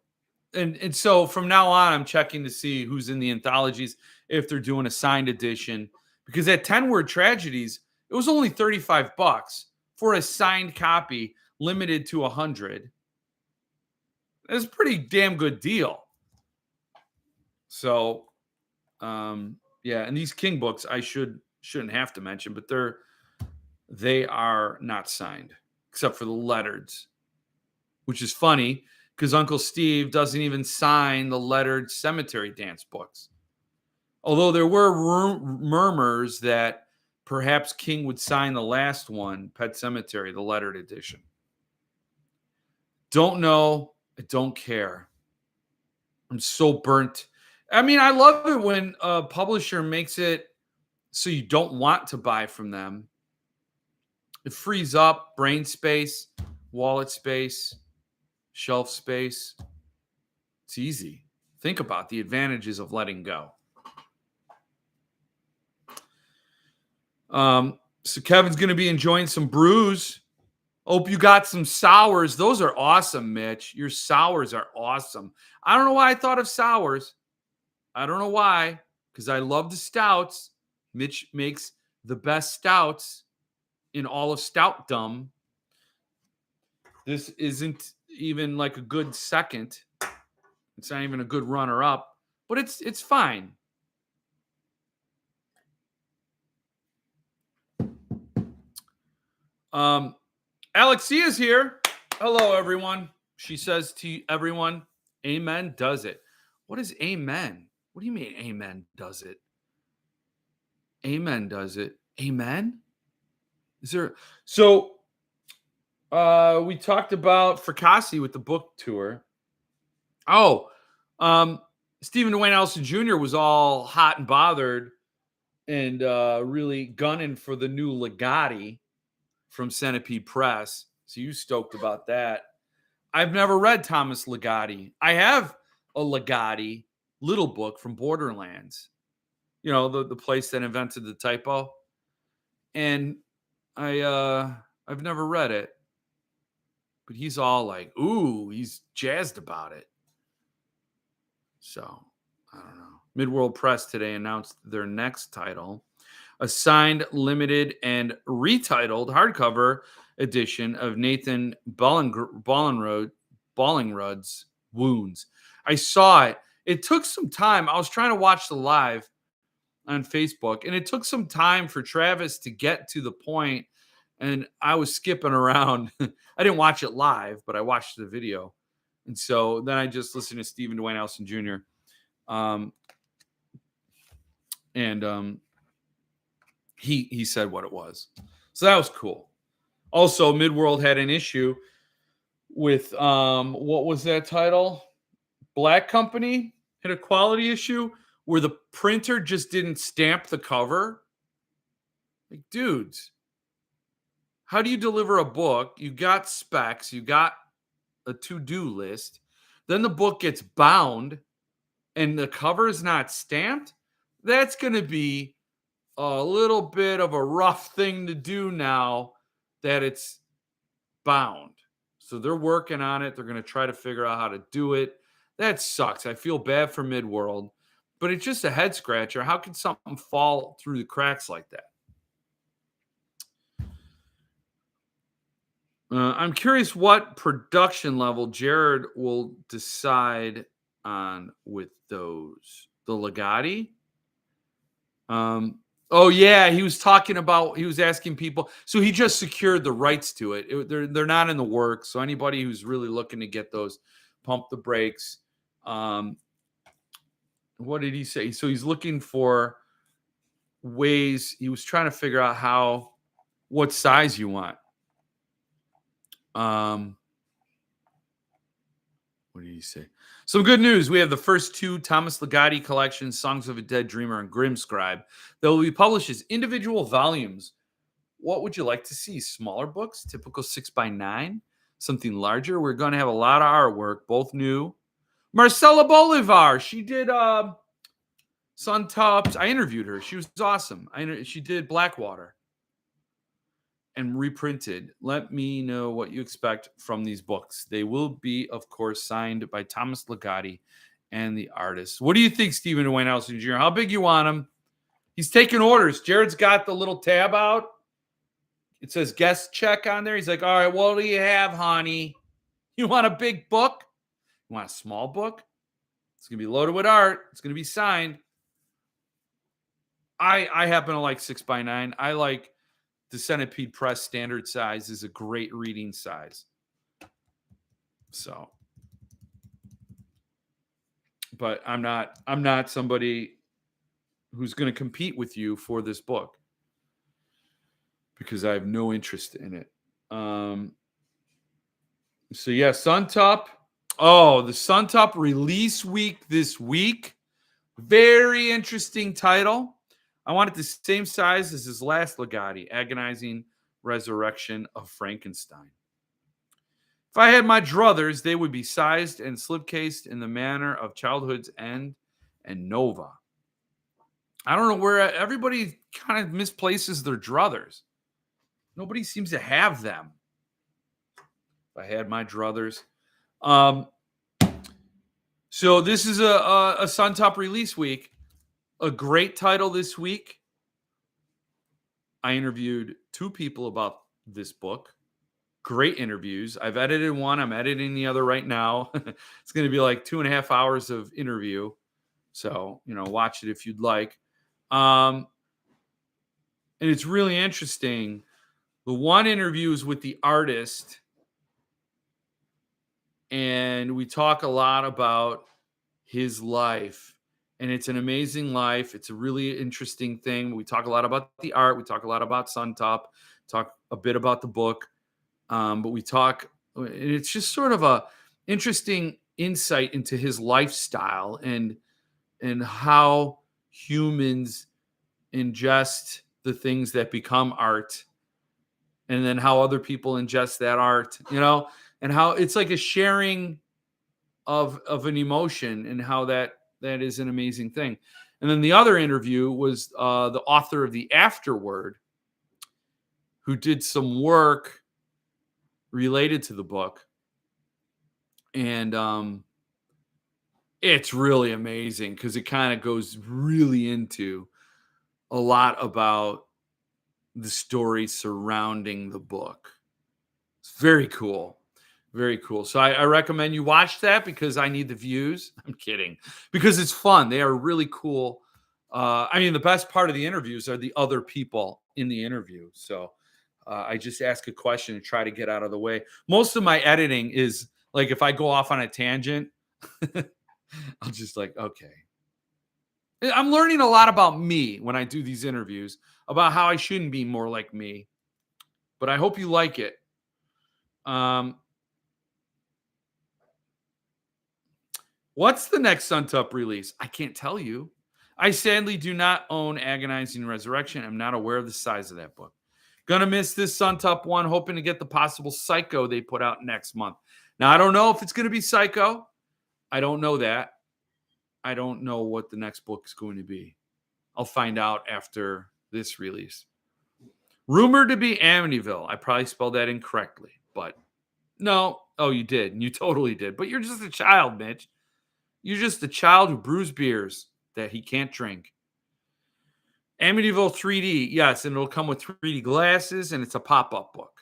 S1: so from now on, I'm checking to see who's in the anthologies, if they're doing a signed edition. Because at 10 Word Tragedies, it was only $35 for a signed copy, limited to 100. That's a pretty damn good deal. So, yeah, and these King books I shouldn't have to mention, but they are not signed except for the lettereds, which is funny because Uncle Steve doesn't even sign the lettered Cemetery Dance books. Although there were murmurs that perhaps King would sign the last one, Pet Cemetery, the lettered edition. Don't know. I don't care. I'm so burnt. I mean, I love it when a publisher makes it so you don't want to buy from them. It frees up brain space, wallet space, shelf space. It's easy. Think about the advantages of letting go. So Kevin's going to be enjoying some brews. Hope you got some sours. Those are awesome, Mitch. Your sours are awesome. I don't know why I thought of sours. I don't know why, because I love the stouts. Mitch makes the best stouts in all of stoutdom. This isn't even like a good second. It's not even a good runner-up, but it's fine. Alexia's here. Hello, everyone. She says to everyone, amen does it. What is amen? What do you mean amen does it? Amen does it. Amen? Is there so we talked about Fracassi with the book tour. Oh, Stephen Dwayne Ellison Jr. was all hot and bothered and really gunning for the new Legati from Centipede Press. So you stoked about that. I've never read Thomas Legati. I have a Legati little book from Borderlands. The place that invented the typo. and I've never read it, but he's all like, "Ooh," he's jazzed about it. So I don't know. Midworld Press today announced their next title, a signed, limited, and retitled hardcover edition of Nathan Ballingrud's Wounds. I saw it. It took some time. I was trying to watch the live on Facebook, and it took some time for Travis to get to the point, and I was skipping around. I didn't watch it live, but I watched the video. And so then I just listened to Stephen Dwayne Elson Jr. Um, and he said what it was. So that was cool. Also, Midworld had an issue with what was that title? Black Company had a quality issue where the printer just didn't stamp the cover. Like, dudes, how do you deliver a book? You got specs, you got a to-do list, then the book gets bound and the cover is not stamped. That's going to be a little bit of a rough thing to do now that it's bound. So they're working on it. They're going to try to figure out how to do it. That sucks. I feel bad for Midworld, but it's just a head scratcher. How can something fall through the cracks like that? I'm curious what production level Jared will decide on with those. The Legati? Oh yeah, he was talking about. He was asking people. So he just secured the rights to it. They're not in the works. So anybody who's really looking to get those, pump the brakes. What did he say? So he's looking for ways. He was trying to figure out what size you want. What did he say? Some good news. We have the first two Thomas Legati collections, Songs of a Dead Dreamer and Grim Scribe, that will be published as individual volumes. What would you like to see? Smaller books, typical 6x9, something larger. We're going to have a lot of artwork, both new. Marcela Bolivar, she did Sun Tops. I interviewed her. She was awesome. She did Blackwater and reprinted. Let me know what you expect from these books. They will be, of course, signed by Thomas Legati and the artist. What do you think, Stephen Dwayne Elson Jr.? How big you want him? He's taking orders. Jared's got the little tab out. It says guest check on there. He's like, all right, what do you have, honey? You want a big book? You want a small book? It's going to be loaded with art. It's going to be signed. I happen to like 6x9. I like the Centipede Press standard size is a great reading size. So, but I'm not somebody who's going to compete with you for this book because I have no interest in it. So yeah, Suntop. Oh, the Suntop release week this week. Very interesting title. I want it the same size as his last Legati, Agonizing Resurrection of Frankenstein. If I had my druthers, they would be sized and slipcased in the manner of Childhood's End and Nova. I don't know where everybody kind of misplaces their druthers. Nobody seems to have them. If I had my druthers. So this is a Suntop release week. A great title this week. I interviewed two people about this book. Great interviews. I've edited one. I'm editing the other right now. It's going to be like 2.5 hours of interview. So, watch it if you'd like. And it's really interesting. The one interview is with the artist. And we talk a lot about his life. And it's an amazing life. It's a really interesting thing. We talk a lot about the art. We talk a lot about Suntop. Talk a bit about the book. But we talk, and it's just sort of a interesting insight into his lifestyle and how humans ingest the things that become art, and then how other people ingest that art, and how it's like a sharing of an emotion, and how that is an amazing thing. And then the other interview was the author of The Afterword, who did some work related to the book. And it's really amazing because it kind of goes really into a lot about the story surrounding the book. It's very cool. Very cool. So I recommend you watch that because I need the views. I'm kidding. Because it's fun. They are really cool. I mean, the best part of the interviews are the other people in the interview. So I just ask a question and try to get out of the way. Most of my editing is like if I go off on a tangent, I'm just like, okay. I'm learning a lot about me when I do these interviews, about how I shouldn't be more like me. But I hope you like it. What's the next Suntup release? I can't tell you. I sadly do not own Agonizing Resurrection. I'm not aware of the size of that book. Gonna miss this Suntup one, hoping to get the possible Psycho they put out next month. Now, I don't know if it's going to be Psycho. I don't know that. I don't know what the next book is going to be. I'll find out after this release. Rumored to be Amityville. I probably spelled that incorrectly, but no. Oh, you did. And you totally did. But you're just a child, Mitch. You're just a child who brews beers that he can't drink. Amityville 3D. Yes, and it'll come with 3D glasses, and it's a pop-up book.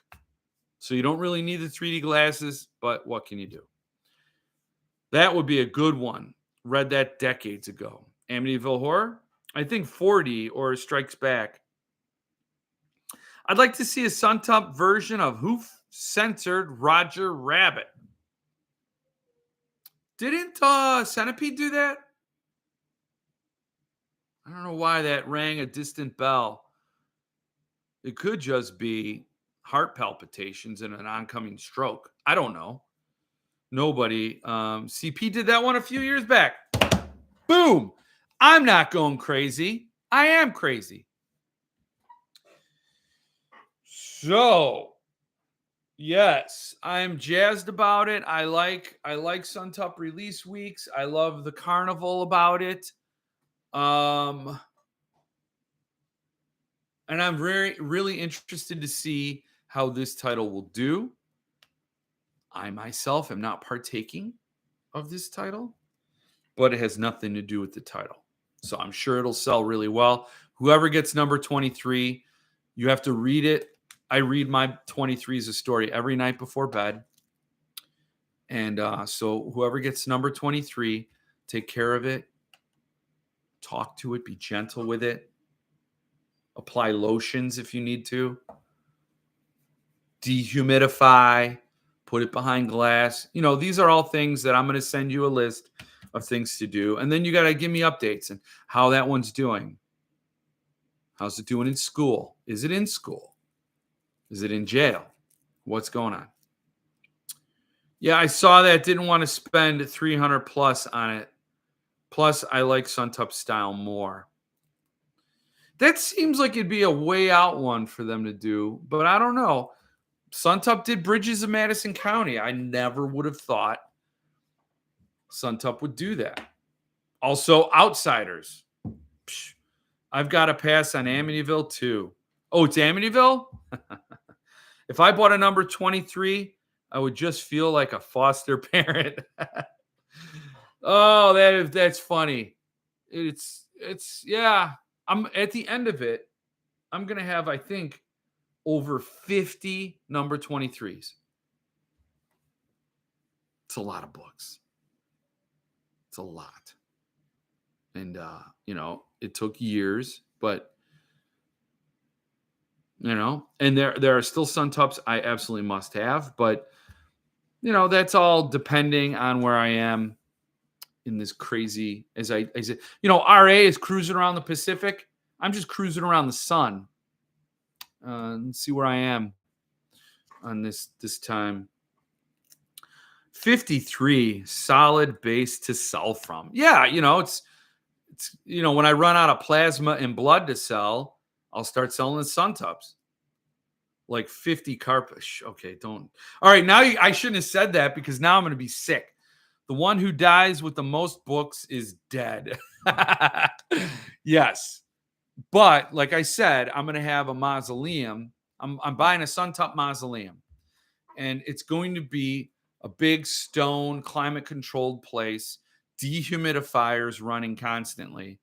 S1: So you don't really need the 3D glasses, but what can you do? That would be a good one. Read that decades ago. Amityville Horror? I think 4D or Strikes Back. I'd like to see a Suntup version of Who Censored Roger Rabbit. Didn't Centipede do that? I don't know why that rang a distant bell. It could just be heart palpitations and an oncoming stroke. I don't know. Nobody. CP did that one a few years back. Boom. I'm not going crazy. I am crazy. So, yes, I'm jazzed about it. I like Suntup release weeks. I love the carnival about it. And I'm really interested to see how this title will do. I myself am not partaking of this title, but it has nothing to do with the title. So I'm sure it'll sell really well. Whoever gets number 23, you have to read it. I read my 23s a story every night before bed. And so whoever gets number 23, take care of it. Talk to it. Be gentle with it. Apply lotions if you need to. Dehumidify. Put it behind glass. You know, these are all things that I'm going to send you a list of things to do. And then you got to give me updates and how that one's doing. How's it doing in school? Is it in school? Is it in jail? What's going on? Yeah, I saw that. Didn't want to spend 300 plus on it. Plus, I like Suntup style more. That seems like it'd be a way out one for them to do, but I don't know. Suntup did Bridges of Madison County. I never would have thought Suntup would do that. Also, Outsiders. Psh, I've got to pass on Amityville too. Oh, it's Amityville? If I bought a number 23, I would just feel like a foster parent. Oh, that's funny. It's yeah. I'm at the end of it. I'm gonna have, I think, over 50 number 23s. It's a lot of books. It's a lot. And you know, it took years, but you know, and there are still Suntups I absolutely must have, but you know, that's all depending on where I am in this crazy, as I said, you know, RA is cruising around the Pacific. I'm just cruising around the sun. And see where I am on this time. 53, solid base to sell from. Yeah, you know, it's you know, when I run out of plasma and blood to sell, I'll start selling the Suntups. Like 50 carpet. Okay, don't. All right, now I shouldn't have said that because now I'm going to be sick. The one who dies with the most books is dead. Yes. But like I said, I'm going to have a mausoleum I'm buying a Sun Top mausoleum, and it's going to be a big stone, climate controlled place, dehumidifiers running constantly,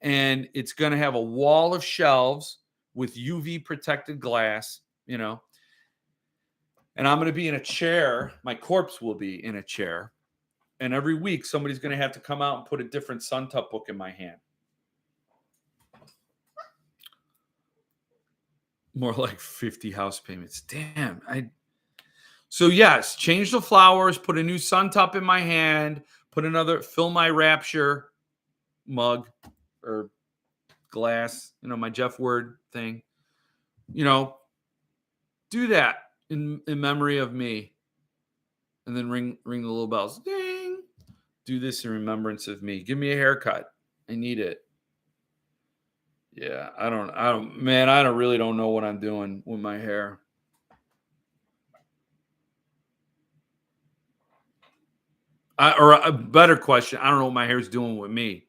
S1: and it's going to have a wall of shelves with UV protected glass, and I'm going to be in a chair. My corpse will be in a chair. And every week, somebody's going to have to come out and put a different Sun Tup book in my hand. More like 50 house payments. Damn. So, yes, change the flowers, put a new Sun Tup in my hand, fill my Rapture mug or glass, my Jeff Word thing. Do that in memory of me. And then ring the little bells. Ding. Do this in remembrance of me. Give me a haircut. I need it. Yeah, I really don't know what I'm doing with my hair. Or a better question, I don't know what my hair's doing with me.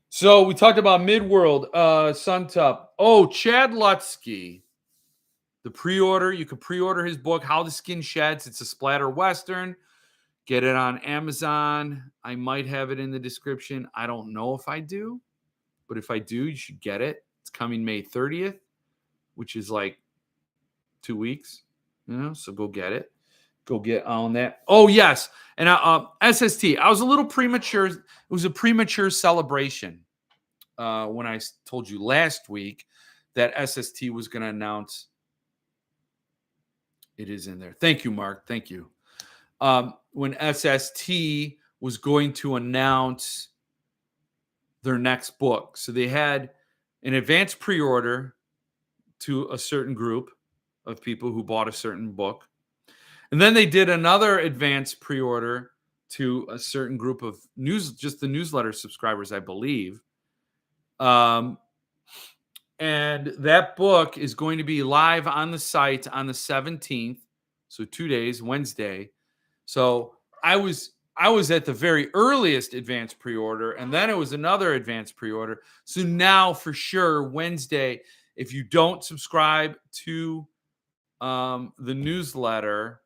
S1: So we talked about Midworld, Sun Tup. Oh, Chad Lutsky. The pre-order, you can pre-order his book, How the Skin Sheds. It's a splatter Western. Get it on Amazon. I might have it in the description. I don't know if I do, but if I do, you should get it. It's coming May 30th, which is like 2 weeks, so go get it. Go get on that. Oh, yes. And SST, I was a little premature. It was a premature celebration when I told you last week that SST was going to announce. It is in there. Thank you, Mark. Thank you. When SST was going to announce their next book. So they had an advanced pre-order to a certain group of people who bought a certain book. And then they did another advanced pre-order to a certain group of just the newsletter subscribers, I believe. And that book is going to be live on the site on the 17th. So 2 days, Wednesday. So I was at the very earliest advanced pre-order, and then it was another advanced pre-order. So now for sure, Wednesday, if you don't subscribe to the newsletter,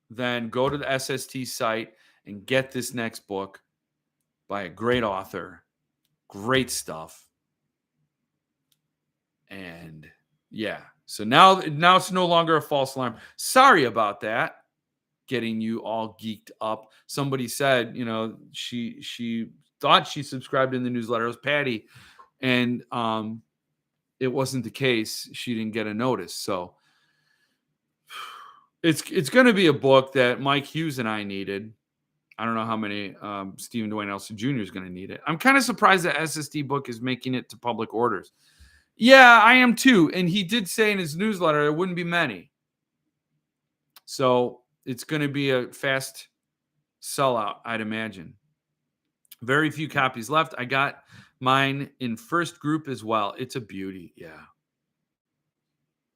S1: then go to the SST site and get this next book by a great author. Great stuff. And yeah, so now it's no longer a false alarm. Sorry about that. Getting you all geeked up. Somebody said, she thought she subscribed in the newsletter. It was Patty. And it wasn't the case. She didn't get a notice. So it's going to be a book that Mike Hughes and I needed. I don't know how many Stephen Dwayne Elson Jr. is going to need it. I'm kind of surprised that SSD book is making it to public orders. Yeah, I am too. And he did say in his newsletter there wouldn't be many. So it's going to be a fast sellout, I'd imagine. Very few copies left. I got mine in first group as well. It's a beauty. Yeah.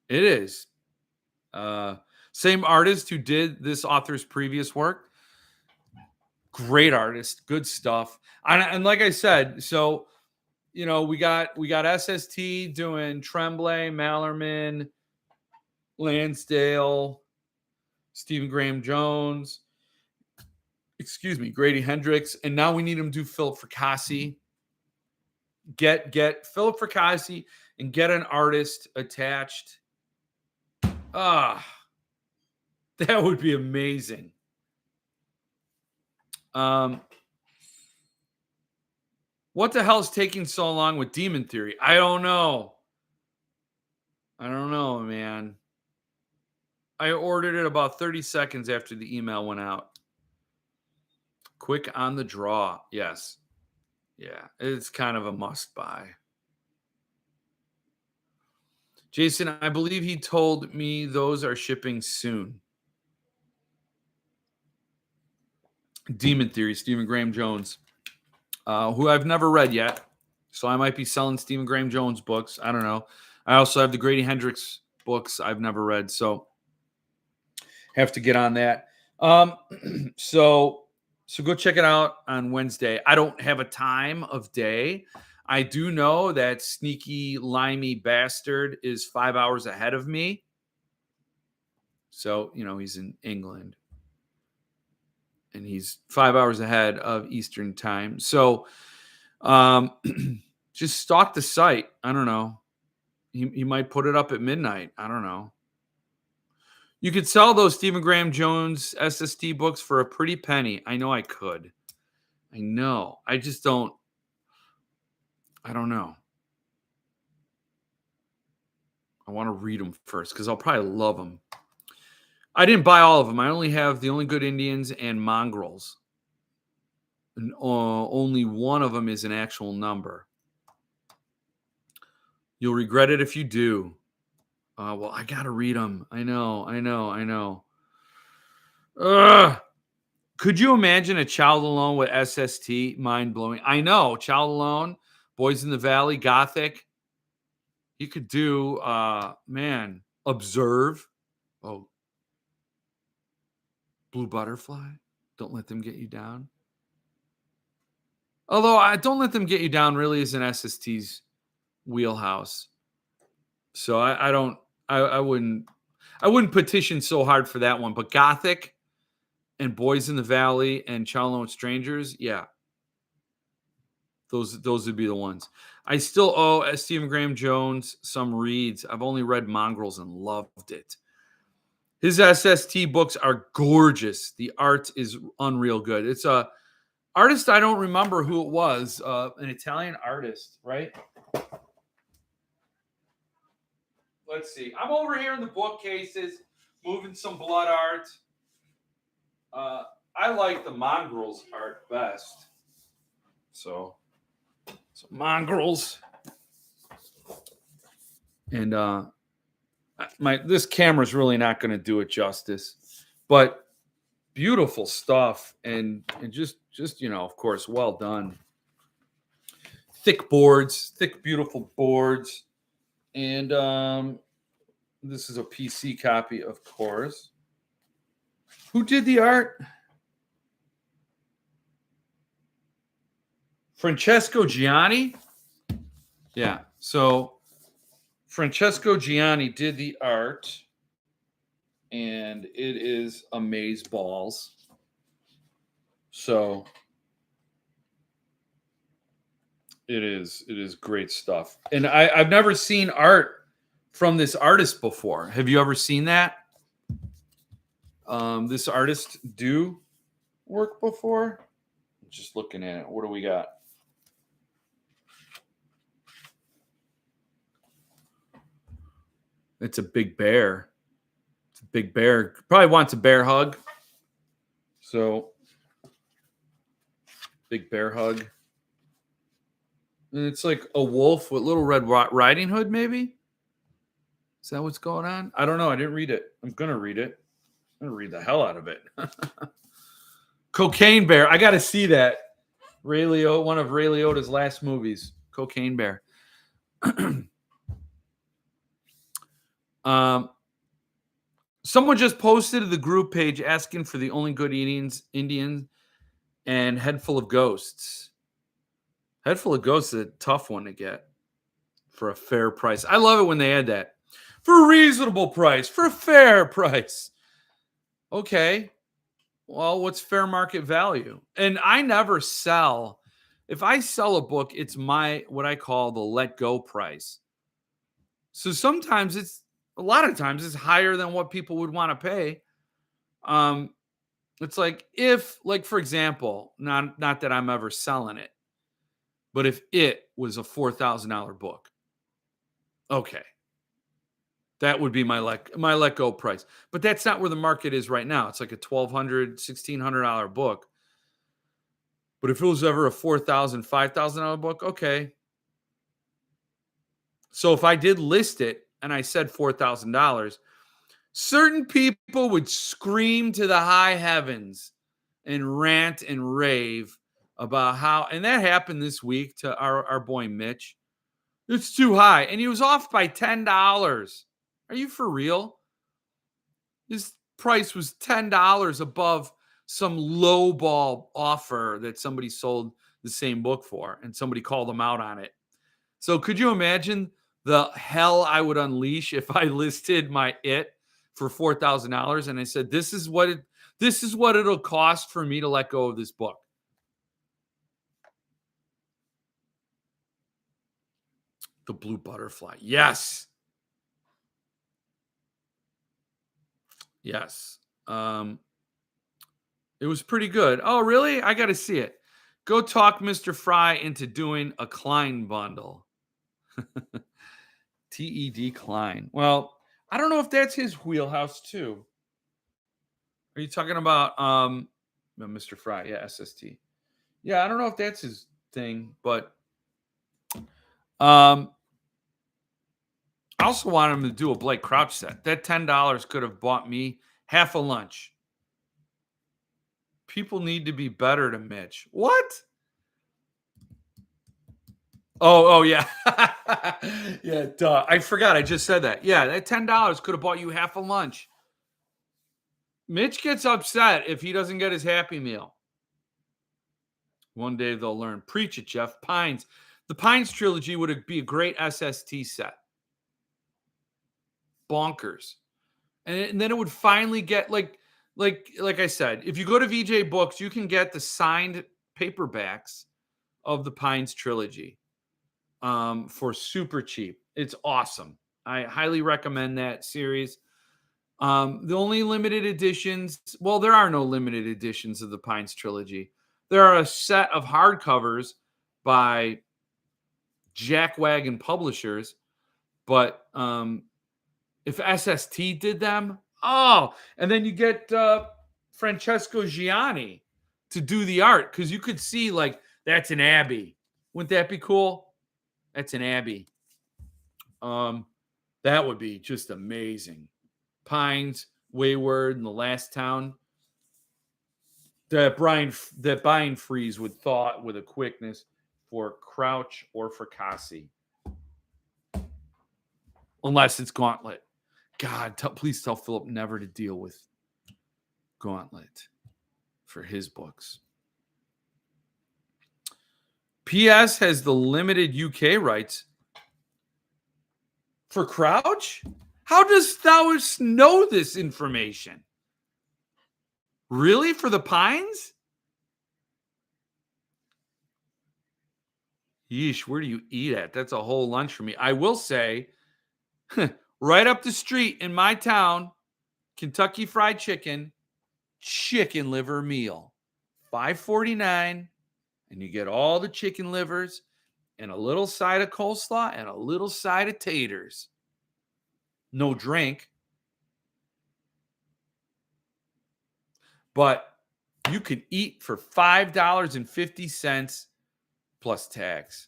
S1: It is. Same artist who did this author's previous work. Great artist, good stuff. And like I said, so we got SST doing Tremblay, Mallerman, Lansdale, Stephen Graham Jones, Grady Hendrix, and now we need him to do Philip Fracassi. Get Philip Fracassi and get an artist attached. That would be amazing. What the hell is taking so long with Demon Theory? I don't know, man. I ordered it about 30 seconds after the email went out. Quick on the draw. Yes. Yeah, it's kind of a must buy. Jason, I believe he told me those are shipping soon. Demon Theory, Stephen Graham Jones, who I've never read yet. So I might be selling Stephen Graham Jones books. I don't know. I also have the Grady Hendrix books I've never read. So have to get on that. So go check it out on Wednesday. I don't have a time of day. I do know that sneaky, limey bastard is 5 hours ahead of me. So, he's in England and he's 5 hours ahead of Eastern time. So, um, just stalk the site. I don't know. He might put it up at midnight. I don't know. You could sell those Stephen Graham Jones SST books for a pretty penny. I know I could. I know. I just don't. I don't know. I want to read them first because I'll probably love them. I didn't buy all of them. I only have The Only Good Indians and Mongrels. And only one of them is an actual number. You'll regret it if you do. Well, I got to read them. I know. Ugh. Could you imagine a Child Alone with SST? Mind blowing. I know. Child Alone, Boys in the Valley, Gothic. You could do, Observe. Oh, Blue Butterfly. Don't Let Them Get You Down. Although Don't Let Them Get You Down really is an SST's wheelhouse. So I wouldn't petition so hard for that one. But Gothic and Boys in the Valley and Child Alone with Strangers, yeah. Those would be the ones. I still owe Stephen Graham Jones some reads. I've only read Mongrels and loved it. His SST books are gorgeous. The art is unreal good. It's a artist I don't remember who it was. An Italian artist, right? Let's see. I'm over here in the bookcases, moving some blood art. I like the Mongrels art best. So Mongrels. And this camera's really not going to do it justice. But beautiful stuff and just of course, well done. Thick beautiful boards. And this is a PC copy, of course. Who did the art? Francesco Gianni? Yeah. So Francesco Gianni did the art, and it is amazeballs. So it is great stuff. And I've never seen art from this artist before. Have you ever seen that? This artist do work before? Just looking at it. What do we got? It's a big bear. It's a big bear. Probably wants a bear hug. So, big bear hug. And it's like a wolf with Little Red Riding Hood, maybe? Is that what's going on? I don't know. I didn't read it. I'm going to read it. I'm going to read the hell out of it. Cocaine Bear. I got to see that. Ray Liotta, one of Ray Liotta's last movies. Cocaine Bear. Someone just posted to the group page asking for The Only Good Indian and Head Full of Ghosts. Head Full of Ghosts is a tough one to get for a fair price. I love it when they add that. For a reasonable price, for a fair price. Okay. Well, what's fair market value? And I never sell. If I sell a book, it's what I call the let go price. So a lot of times it's higher than what people would want to pay. It's like for example, not that I'm ever selling it, but if it was a $4,000 book, okay, that would be my let go price. But that's not where the market is right now. It's like a $1,200, $1,600 book. But if it was ever a $4,000, $5,000 book, okay. So if I did list it and I said $4,000, certain people would scream to the high heavens and rant and rave about how, and that happened this week to our boy Mitch. It's too high. And he was off by $10. Are you for real? His price was $10 above some lowball offer that somebody sold the same book for, and somebody called him out on it. So could you imagine the hell I would unleash if I listed my it for $4,000 and I said, this is what it'll cost for me to let go of this book. The Blue Butterfly. Yes. Yes. It was pretty good. Oh, really? I got to see it. Go talk Mr. Fry into doing a Klein bundle. TED Klein. Well, I don't know if that's his wheelhouse too. Are you talking about Mr. Fry? Yeah, SST. Yeah, I don't know if that's his thing, but I also want him to do a Blake Crouch set. That $10 could have bought me half a lunch. People need to be better to Mitch. What? Oh yeah. Yeah, duh. I forgot. I just said that. Yeah, that $10 could have bought you half a lunch. Mitch gets upset if he doesn't get his Happy Meal. One day they'll learn. Preach it, Jeff. Pines. The Pines trilogy would be a great SST set. Bonkers. And then it would finally get like I said, if you go to VJ Books, you can get the signed paperbacks of the Pines trilogy for super cheap. It's awesome. I highly recommend that series. The only limited editions, well, there are no limited editions of the Pines trilogy. There are a set of hardcovers by Jackwagon Publishers, but if SST did them, and then you get Francesco Gianni to do the art because you could see like that's an Abbey. Wouldn't that be cool? That's an Abbey. That would be just amazing. Pines, Wayward, and The Last Town. That Brian Freeze would thought with a quickness for Crouch or for Cassie. Unless it's Gauntlet. God, please tell Philip never to deal with Gauntlet for his books. PS has the limited UK rights for Crouch? How dost thou know this information? Really? For the Pines? Yeesh, where do you eat at? That's a whole lunch for me. I will say, right up the street in my town, Kentucky Fried Chicken, chicken liver meal. $5.49, and you get all the chicken livers and a little side of coleslaw and a little side of taters. No drink. But you can eat for $5.50 plus tax.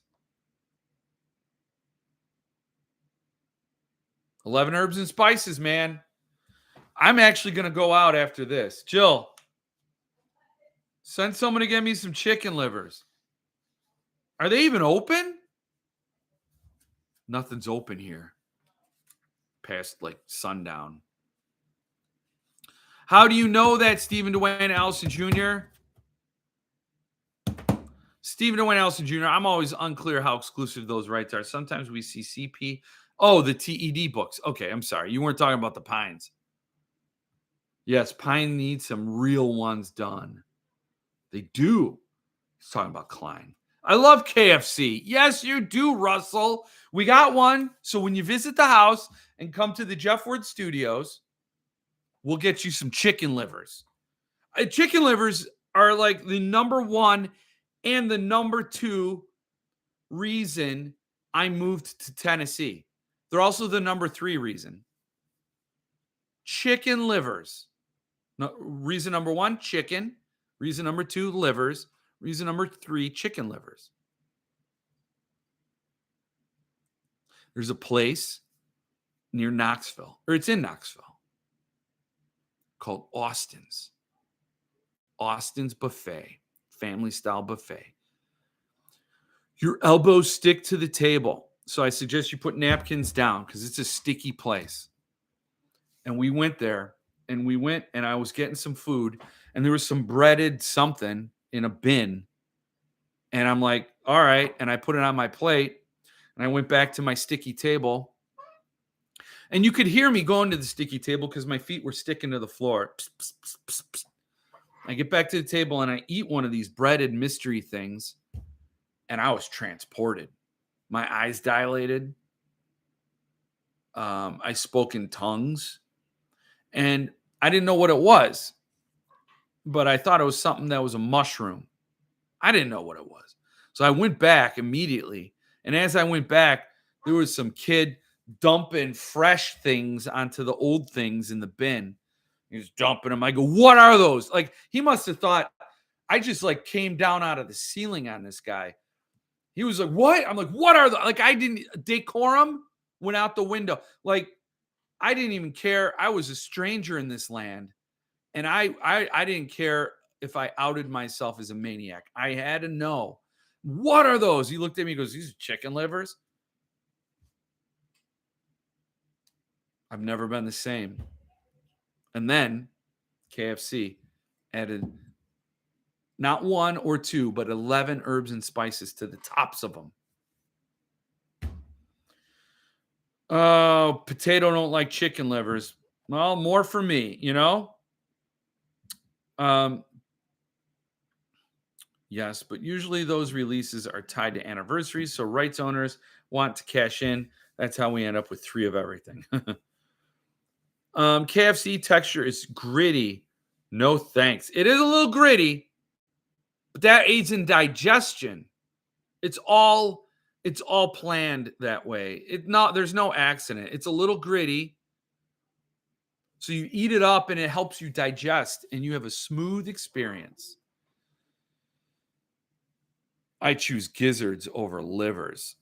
S1: 11 herbs and spices, man. I'm actually going to go out after this. Jill, send someone to get me some chicken livers. Are they even open? Nothing's open here past like sundown. How do you know that, Stephen Dwayne Allison Jr.? Stephen Dwayne Allison Jr., I'm always unclear how exclusive those rights are. Sometimes we see CP. Oh, the TED books. Okay, I'm sorry. You weren't talking about the Pines. Yes, Pine needs some real ones done. They do. He's talking about Klein. I love KFC. Yes, you do, Russell. We got one. So when you visit the house and come to the Jeff Word Studios, we'll get you some chicken livers. Chicken livers are like the number one and the number two reason I moved to Tennessee. They're also the number three reason. Chicken livers. No, reason number one, chicken. Reason number two, livers. Reason number three, chicken livers. There's a place near Knoxville, or it's in Knoxville, called Austin's. Austin's Buffet, family style buffet. Your elbows stick to the table. So I suggest you put napkins down because it's a sticky place. And we went there and I was getting some food and there was some breaded something in a bin. And I'm like, all right. And I put it on my plate And I went back to my sticky table. And you could hear me going to the sticky table because my feet were sticking to the floor. Psst, psst, psst, psst, psst. I get back to the table and I eat one of these breaded mystery things. And I was transported. My eyes dilated. I spoke in tongues. And I didn't know what it was. But I thought it was something that was a mushroom. I didn't know what it was. So I went back immediately. And as I went back, there was some kid dumping fresh things onto the old things in the bin. He was dumping them. I go, what are those? Like, he must have thought I just like came down out of the ceiling on this guy. He was like, what? I'm like, what are the, like, I didn't, decorum went out the window. Like, I didn't even care. I was a stranger in this land. And I didn't care if I outed myself as a maniac. I had to know, what are those? He looked at me and goes, these are chicken livers. I've never been the same. And then KFC added not one or two, but 11 herbs and spices to the tops of them. Oh, potato don't like chicken livers. Well, more for me, you know? Yes, but usually those releases are tied to anniversaries, so rights owners want to cash in. That's how we end up with 3 of everything. KFC texture is gritty. No thanks. It is a little gritty, but that aids in digestion. It's all planned that way. There's no accident. It's a little gritty. So you eat it up and it helps you digest and you have a smooth experience. I choose gizzards over livers.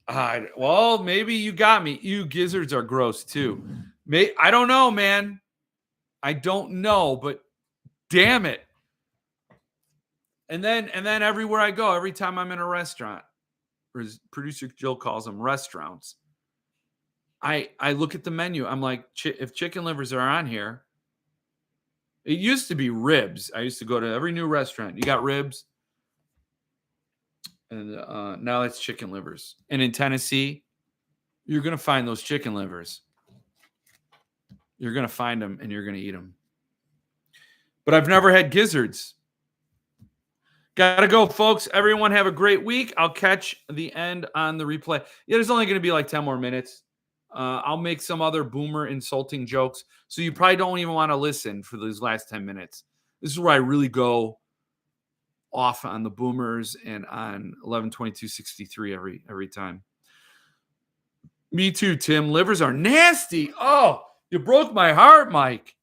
S1: Well, maybe you got me. You gizzards are gross too. I don't know, man. I don't know, but damn it. And then everywhere I go, every time I'm in a restaurant, or as producer Jill calls them, restaurants, I look at the menu. I'm like, if chicken livers are on here, it used to be ribs. I used to go to every new restaurant. You got ribs? And now it's chicken livers. And in Tennessee, you're going to find those chicken livers. You're going to find them and you're going to eat them. But I've never had gizzards. Gotta go, folks. Everyone have a great week. I'll catch the end on the replay. Yeah, there's only going to be like 10 more minutes. I'll make some other boomer insulting jokes. So you probably don't even want to listen for those last 10 minutes. This is where I really go off on the boomers and on 11/22/63 every time. Me too, Tim. Livers are nasty. Oh, you broke my heart, Mike.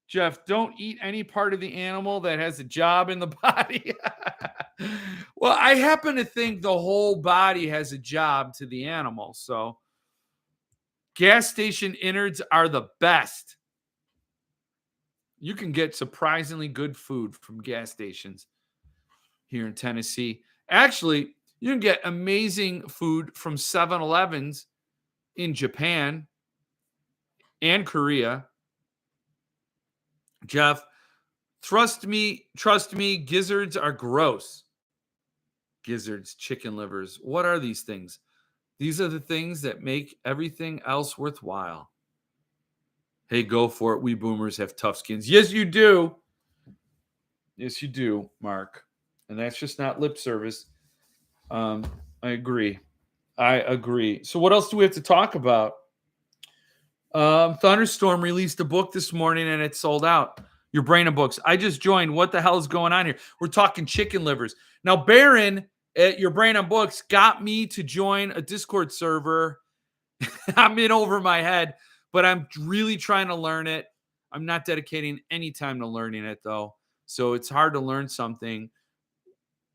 S1: Jeff, don't eat any part of the animal that has a job in the body. Well, I happen to think the whole body has a job to the animal. So gas station innards are the best. You can get surprisingly good food from gas stations here in Tennessee. Actually, you can get amazing food from 7-Elevens in Japan and Korea. Jeff, trust me, gizzards are gross. Gizzards, chicken livers. What are these things? These are the things that make everything else worthwhile. Hey, go for it. We boomers have tough skins. Yes, you do. Yes, you do, Mark. And that's just not lip service. I agree. So what else do we have to talk about? Thunderstorm released a book this morning and it sold out. Your Brain of Books. I just joined. What the hell is going on here? We're talking chicken livers. Now, Barron at Your Brain of Books got me to join a Discord server. I'm in over my head, but I'm really trying to learn it. I'm not dedicating any time to learning it, though. So it's hard to learn something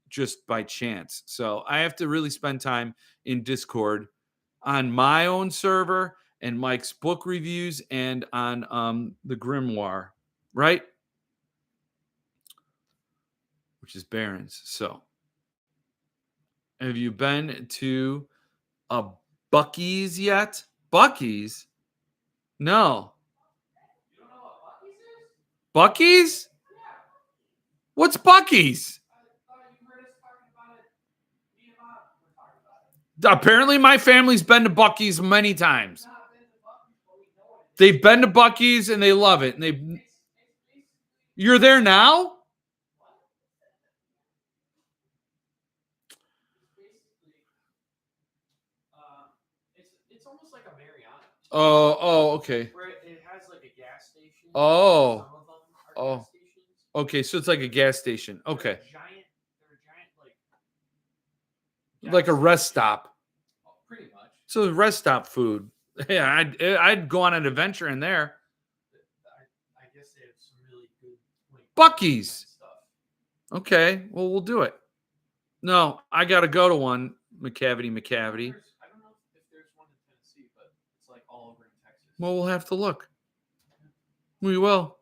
S1: just by chance. So I have to really spend time in Discord on my own server and Mike's book reviews and on the Grimoire, right? Which is Barron's. So have you been to a Buc-ee's yet? Buc-ee's? No. You don't know what Buc-ee's is? Buc-ee's? Yeah. What's Buc-ee's? I thought you heard us talking about it. Me and Mom were talking about it. Apparently, my family's been to Buc-ee's many times. They've been to Buc-ee's and they love it. And you're there now? Oh, okay. Oh, oh, okay. So it's like a gas station. Okay, like a rest stop. So rest stop food. Yeah, I'd go on an adventure in there. Buc-ee's. Okay, well we'll do it. No, I got to go to one. McCavity. Well, we'll have to look. We will.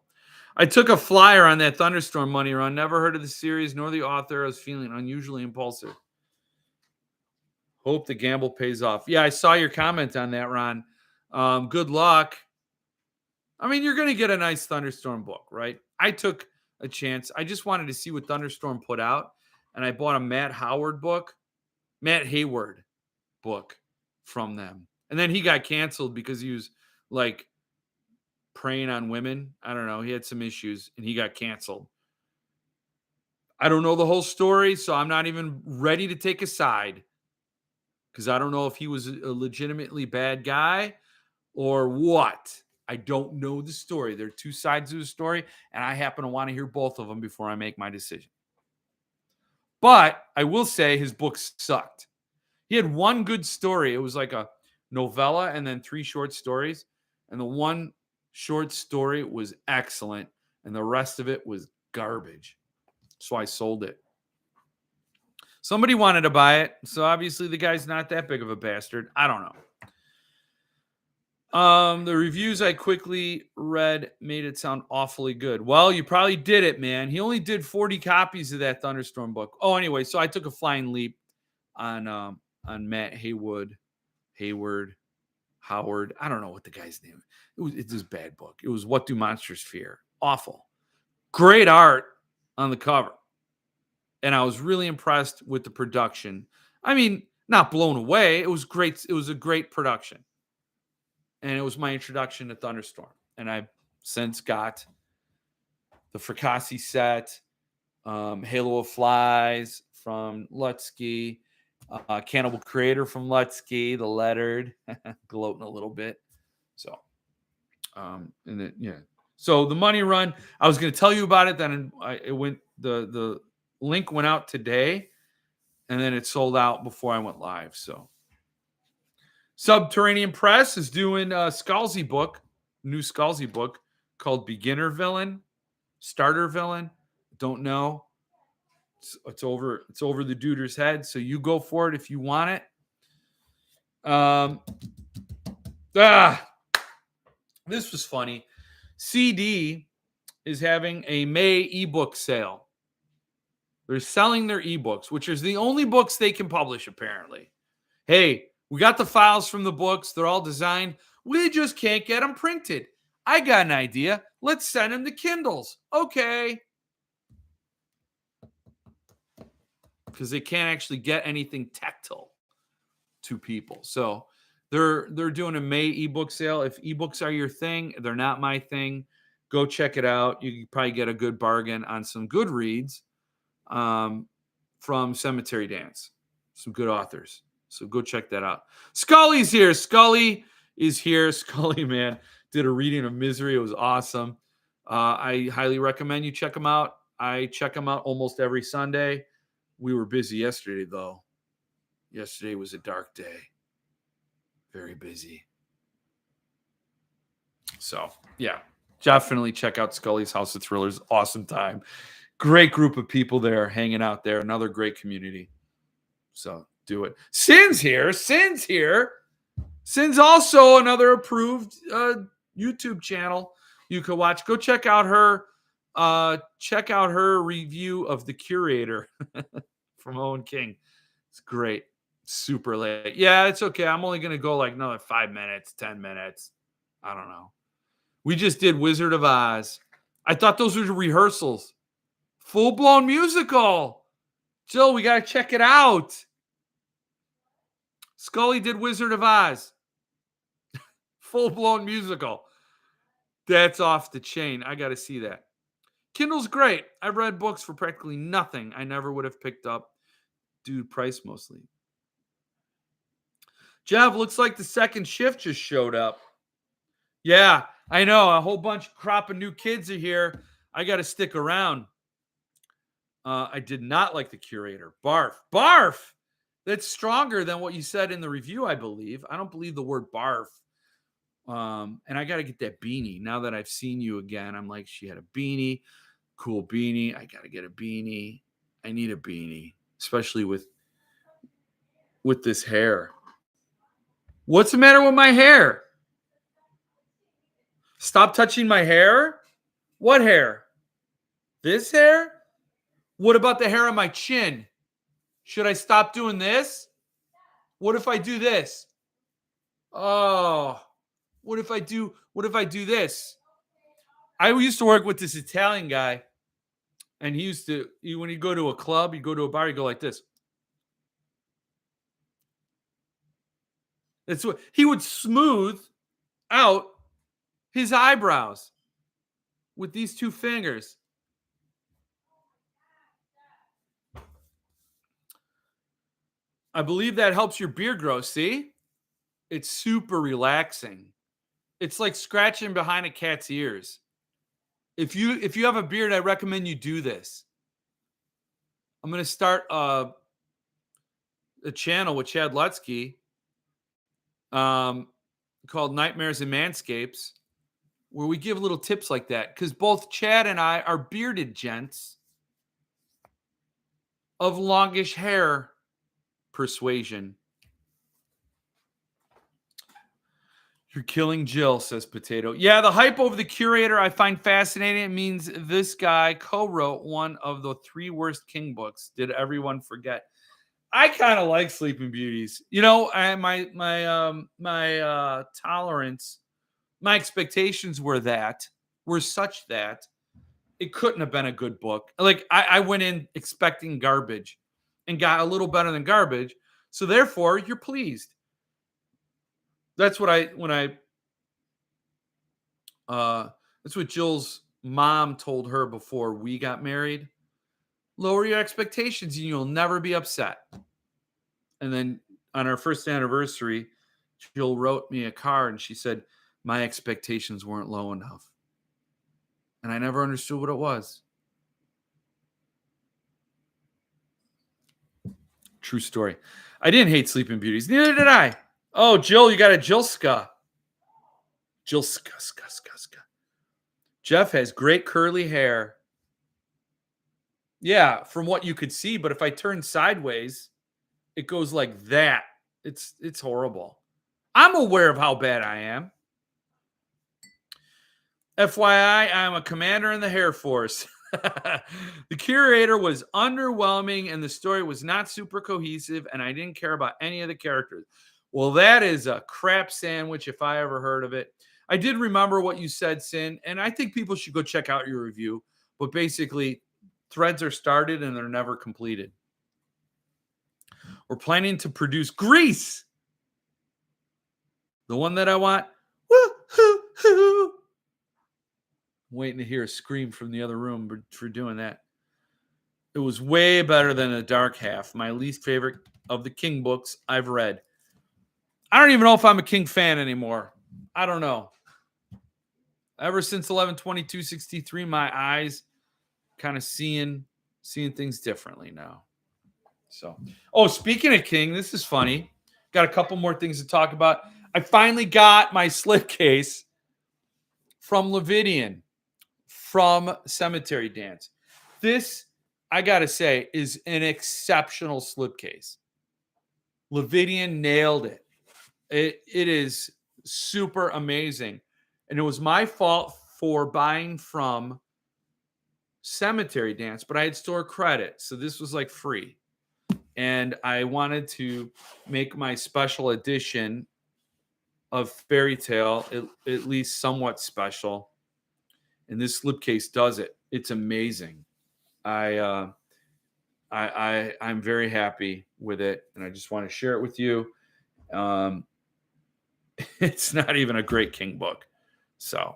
S1: I took a flyer on that thunderstorm money run. Never heard of the series nor the author. I was feeling unusually impulsive. Hope the gamble pays off. Yeah, I saw your comment on that, Ron. Good luck. I mean, you're going to get a nice thunderstorm book, right? I took a chance. I just wanted to see what Thunderstorm put out, and I bought a Matt Hayward book from them. And then he got canceled because he was like preying on women. I don't know. He had some issues and he got canceled. I don't know the whole story, so I'm not even ready to take a side because I don't know if he was a legitimately bad guy or what. I don't know the story. There are two sides to the story, and I happen to want to hear both of them before I make my decision. But I will say his book sucked. He had one good story. It was like a novella and then 3 short stories. And the one short story was excellent, and the rest of it was garbage. So I sold it. Somebody wanted to buy it, so obviously the guy's not that big of a bastard. I don't know. The reviews I quickly read made it sound awfully good. Well, you probably did it, man. He only did 40 copies of that Thunderstorm book. Oh, anyway, so I took a flying leap on Matt Howard. I don't know what the guy's name. It's this bad book. It was What Do Monsters Fear? Awful. Great art on the cover. And I was really impressed with the production. I mean, not blown away. It was great. It was a great production. And it was my introduction to Thunderstorm. And I've since got the Fracassi set, Halo of Flies from Lutsky, Cannibal Creator from Lutsky, the lettered, gloating a little bit. So, and then, yeah. So the money run, I was going to tell you about it. Then the link went out today, and then it sold out before I went live. So, Subterranean Press is doing a Scalzi book, new Scalzi book called Beginner Villain, Starter Villain. Don't know. It's over the duder's head, so you go for it if you want it. This was funny. CD is having a May ebook sale. They're selling their ebooks, which is the only books they can publish, apparently. Hey, we got the files from the books. They're all designed. We just can't get them printed. I got an idea. Let's send them to Kindles. Okay. Because they can't actually get anything tactile to people. So they're doing a May ebook sale. If ebooks are your thing, they're not my thing. Go check it out. You can probably get a good bargain on some good reads from Cemetery Dance. Some good authors. So go check that out. Scully's here. Scully is here. Scully, man, did a reading of Misery. It was awesome. I highly recommend you check them out. I check them out almost every Sunday. We were busy yesterday, though. Yesterday was a dark day. Very busy. So, yeah, definitely check out Scully's House of Thrillers. Awesome time. Great group of people there hanging out there. Another great community. So, do it. Sin's here. Sin's also another approved YouTube channel you could watch. Go check out her review of The Curator from Owen King. It's great. Super late. Yeah, it's okay. I'm only going to go like another 5 minutes, 10 minutes. I don't know. We just did Wizard of Oz. I thought those were rehearsals. Full-blown musical. Jill, we got to check it out. Scully did Wizard of Oz. Full-blown musical. That's off the chain. I got to see that. Kindle's great. I've read books for practically nothing I never would have picked up due to price mostly. Jeff, looks like the second shift just showed up. Yeah, I know. A whole crop of new kids are here. I got to stick around. I did not like the curator. Barf. Barf! That's stronger than what you said in the review, I believe. I don't believe the word barf. And I got to get that beanie. Now that I've seen you again, I'm like, she had a beanie. Cool beanie. I got to get a beanie. I need a beanie, especially with this hair. What's the matter with my hair? Stop touching my hair? What hair? This hair? What about the hair on my chin? Should I stop doing this? What if I do this? Oh, what if I do this? I used to work with this Italian guy, and he used to, when you go to a club, you go to a bar, you go like this. That's what he would smooth out his eyebrows with these two fingers. I believe that helps your beard grow. See? It's super relaxing. It's like scratching behind a cat's ears. If you have a beard, I recommend you do this. I'm going to start a channel with Chad Lutsky called Nightmares and Manscapes, where we give little tips like that, because both Chad and I are bearded gents of longish hair persuasion. You're killing Jill, says Potato. Yeah, the hype over the curator I find fascinating. It means this guy co-wrote one of the 3 worst King books. Did everyone forget? I kind of like Sleeping Beauties. You know, my tolerance, my expectations were such that it couldn't have been a good book. Like I went in expecting garbage and got a little better than garbage. So therefore, you're pleased. That's what that's what Jill's mom told her before we got married. Lower your expectations and you'll never be upset. And then on our first anniversary, Jill wrote me a card and she said, my expectations weren't low enough. And I never understood what it was. True story. I didn't hate Sleeping Beauties. Neither did I. Oh, Jill, you got a Jillska. Jillska. Jeff has great curly hair. Yeah, from what you could see. But if I turn sideways, it goes like that. It's horrible. I'm aware of how bad I am. FYI, I'm a commander in the Hair Force. The curator was underwhelming and the story was not super cohesive and I didn't care about any of the characters. Well, that is a crap sandwich if I ever heard of it. I did remember what you said, Sin, and I think people should go check out your review. But basically, threads are started and they're never completed. We're planning to produce Grease. The one that I want. Woo-hoo-hoo. Waiting to hear a scream from the other room for doing that. It was way better than The Dark Half, my least favorite of the King books I've read. I don't even know if I'm a King fan anymore. I don't know. Ever since 11/22/63, my eyes kind of seeing things differently now. So, speaking of King, this is funny. Got a couple more things to talk about. I finally got my slipcase from Levidian, from Cemetery Dance. This, I got to say, is an exceptional slipcase. Levidian nailed it. It is super amazing. And it was my fault for buying from Cemetery Dance, but I had store credit. So this was like free. And I wanted to make my special edition of Fairy Tale at least somewhat special. And this slipcase does it. It's amazing. I'm very happy with it. And I just want to share it with you. Um, it's not even a great King book. So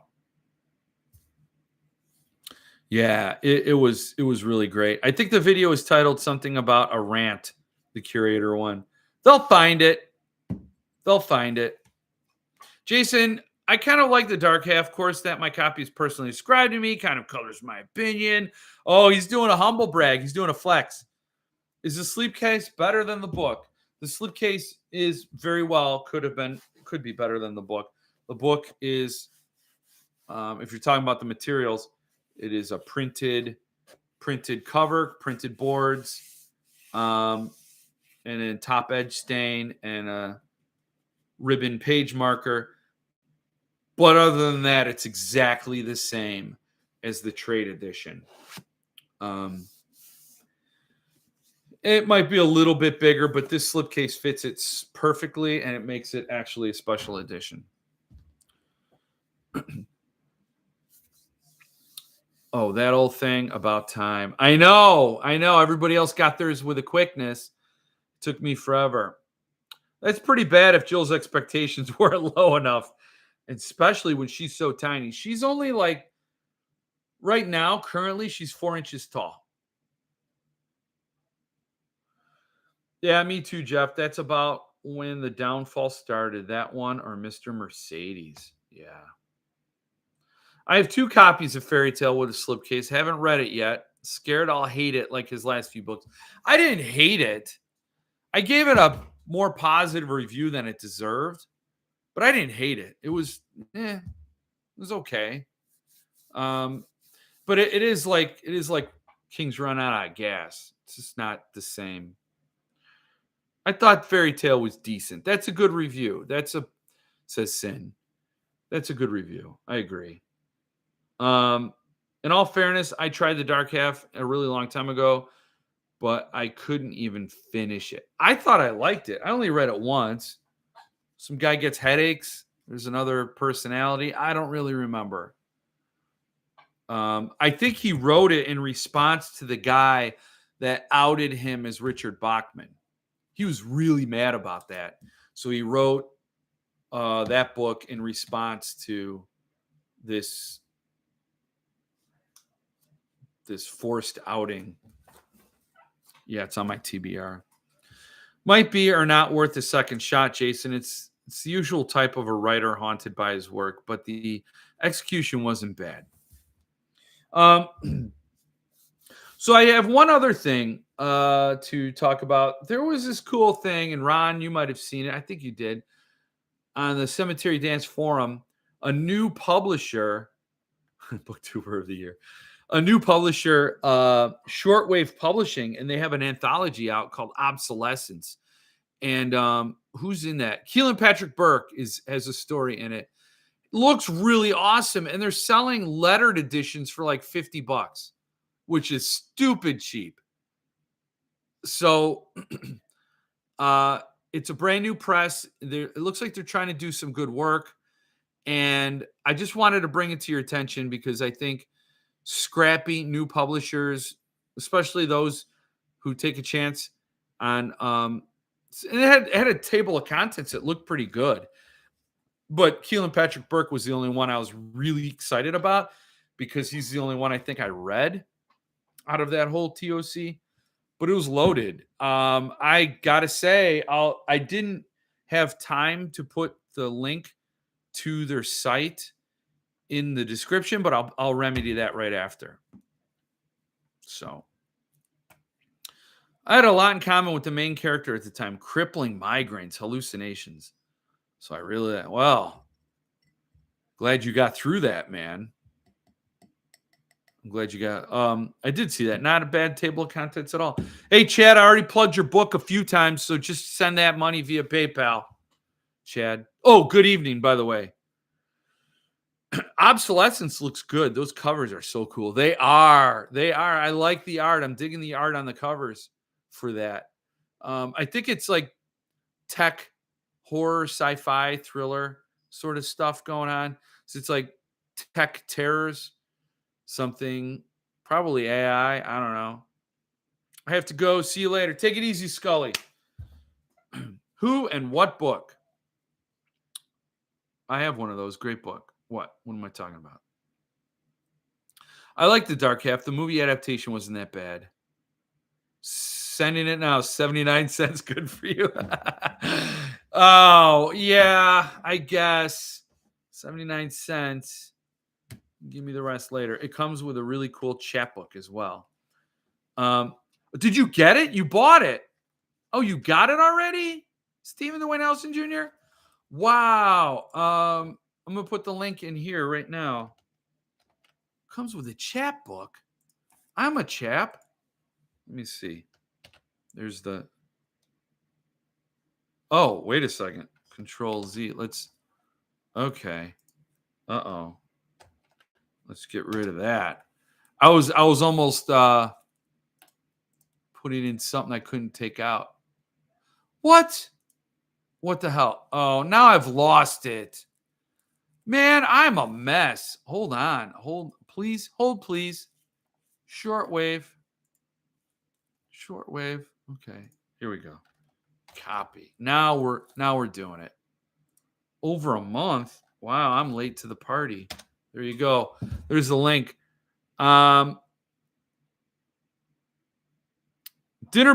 S1: yeah, it was really great. I think the video is titled something about a rant, the curator one. They'll find it. They'll find it. Jason, I kind of like the dark half course that my copy is personally described to me, kind of colors my opinion. Oh, he's doing a humble brag. He's doing a flex. Is the sleep case better than the book? The sleep case is very well, could be better than the book. The book is, if you're talking about the materials, it is a printed cover, printed boards, um, and then top edge stain and a ribbon page marker. But other than that, it's exactly the same as the trade edition. It might be a little bit bigger, but this slipcase fits it perfectly, and it makes it actually a special edition. Oh, that old thing about time. I know. Everybody else got theirs with a quickness. It took me forever. That's pretty bad if Jill's expectations weren't low enough, especially when she's so tiny. She's only like, right now, currently, she's 4 inches tall. Yeah, me too, Jeff. That's about when the downfall started. That one or Mr. Mercedes. Yeah. I have 2 copies of Fairy Tale with a slipcase. Haven't read it yet. Scared I'll hate it like his last few books. I didn't hate it. I gave it a more positive review than it deserved, but I didn't hate it. It was okay. But it is like King's Run out of gas. It's just not the same. I thought Fairy Tale was decent. That's a good review. Says Sin. That's a good review. I agree. In all fairness, I tried the dark half a really long time ago, but I couldn't even finish it. I thought I liked it. I only read it once. Some guy gets headaches. There's another personality. I don't really remember. I think he wrote it in response to the guy that outed him as Richard Bachman. He was really mad about that. So he wrote that book in response to this forced outing. Yeah, it's on my TBR. Might be or not worth a second shot, Jason. It's the usual type of a writer haunted by his work, but the execution wasn't bad. So I have one other thing to talk about. There was this cool thing, and Ron, you might have seen it. I think you did. On the Cemetery Dance Forum, a new publisher, booktuber of the year, a new publisher, Shortwave Publishing, and they have an anthology out called Obsolescence. And who's in that? Keelan Patrick Burke has a story in it. Looks really awesome, and they're selling lettered editions for like $50, which is stupid cheap. So it's a brand new press. It looks like they're trying to do some good work. And I just wanted to bring it to your attention because I think scrappy new publishers, especially those who take a chance on, and it had a table of contents that looked pretty good. But Keelan Patrick Burke was the only one I was really excited about because he's the only one I think I read out of that whole TOC. But it was loaded. I gotta say, I didn't have time to put the link to their site in the description, but I'll remedy that right after. So I had a lot in common with the main character at the time: crippling migraines, hallucinations. So I really, glad you got through that, man. I'm glad you got. I did see that. Not a bad table of contents at all. Hey, Chad, I already plugged your book a few times, so just send that money via PayPal, Chad. Oh, good evening, by the way. Obsolescence looks good. Those covers are so cool. They are. I like the art. I'm digging the art on the covers for that. I think it's like tech, horror, sci-fi, thriller sort of stuff going on. So it's like tech terrors. Something, probably AI. I don't know. I have to go. See you later. Take it easy, Scully. Who and what book? I have one of those. Great book. What? What am I talking about? I like The Dark Half. The movie adaptation wasn't that bad. Sending it now. 79 cents. Good for you. Oh, yeah, I guess. 79 cents. Give me the rest later. It comes with a really cool chapbook as well. Did you get it? You bought it. Oh, you got it already? Stephen Dwayne Nelson Jr.? Wow. I'm going to put the link in here right now. Comes with a chapbook. I'm a chap. Let me see. There's the. Oh, wait a second. Control Z. Okay. Uh-oh. Let's get rid of that. I was almost putting in something I couldn't take out. What? What the hell? Oh, now I've lost it. Man, I'm a mess. Hold on. Hold, please. Hold, please. Shortwave. Okay. Here we go. Copy. Now we're doing it. Over a month. Wow, I'm late to the party. There you go. There's the link. Dinner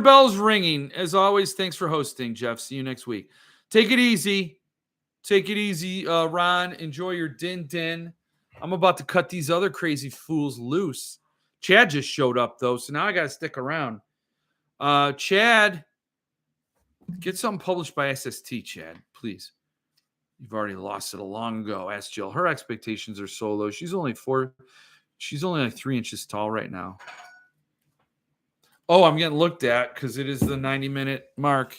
S1: bell's ringing. As always, thanks for hosting, Jeff. See you next week. Take it easy. Ron. Enjoy your din. I'm about to cut these other crazy fools loose. Chad just showed up, though, so now I got to stick around. Chad, get something published by SST, Chad, please. You've already lost it a long ago. Ask Jill. Her expectations are so low. She's only like 3 inches tall right now. Oh, I'm getting looked at because it is the 90-minute mark.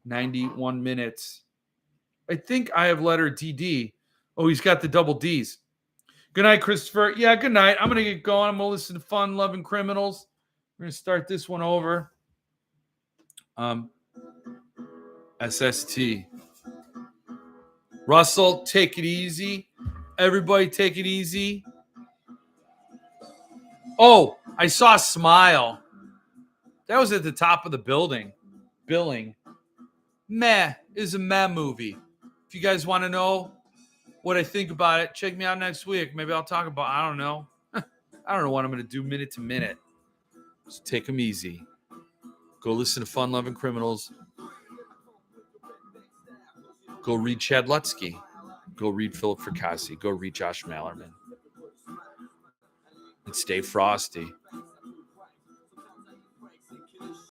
S1: 91 minutes. I think I have letter DD. Oh, he's got the double Ds. Good night, Christopher. Yeah, good night. I'm going to get going. I'm going to listen to Fun Loving Criminals. We're going to start this one over. SST. Russell, take it easy. Everybody take it easy. Oh, I saw Smile. That was at the top of the building. Billing. Meh is a meh movie. If you guys want to know what I think about it, check me out next week. Maybe I'll talk about, I don't know. I don't know what I'm going to do minute to minute. Just take them easy. Go listen to Fun Loving Criminals. Go read Chad Lutsky. Go read Philip Fracassi. Go read Josh Mallerman. And stay frosty.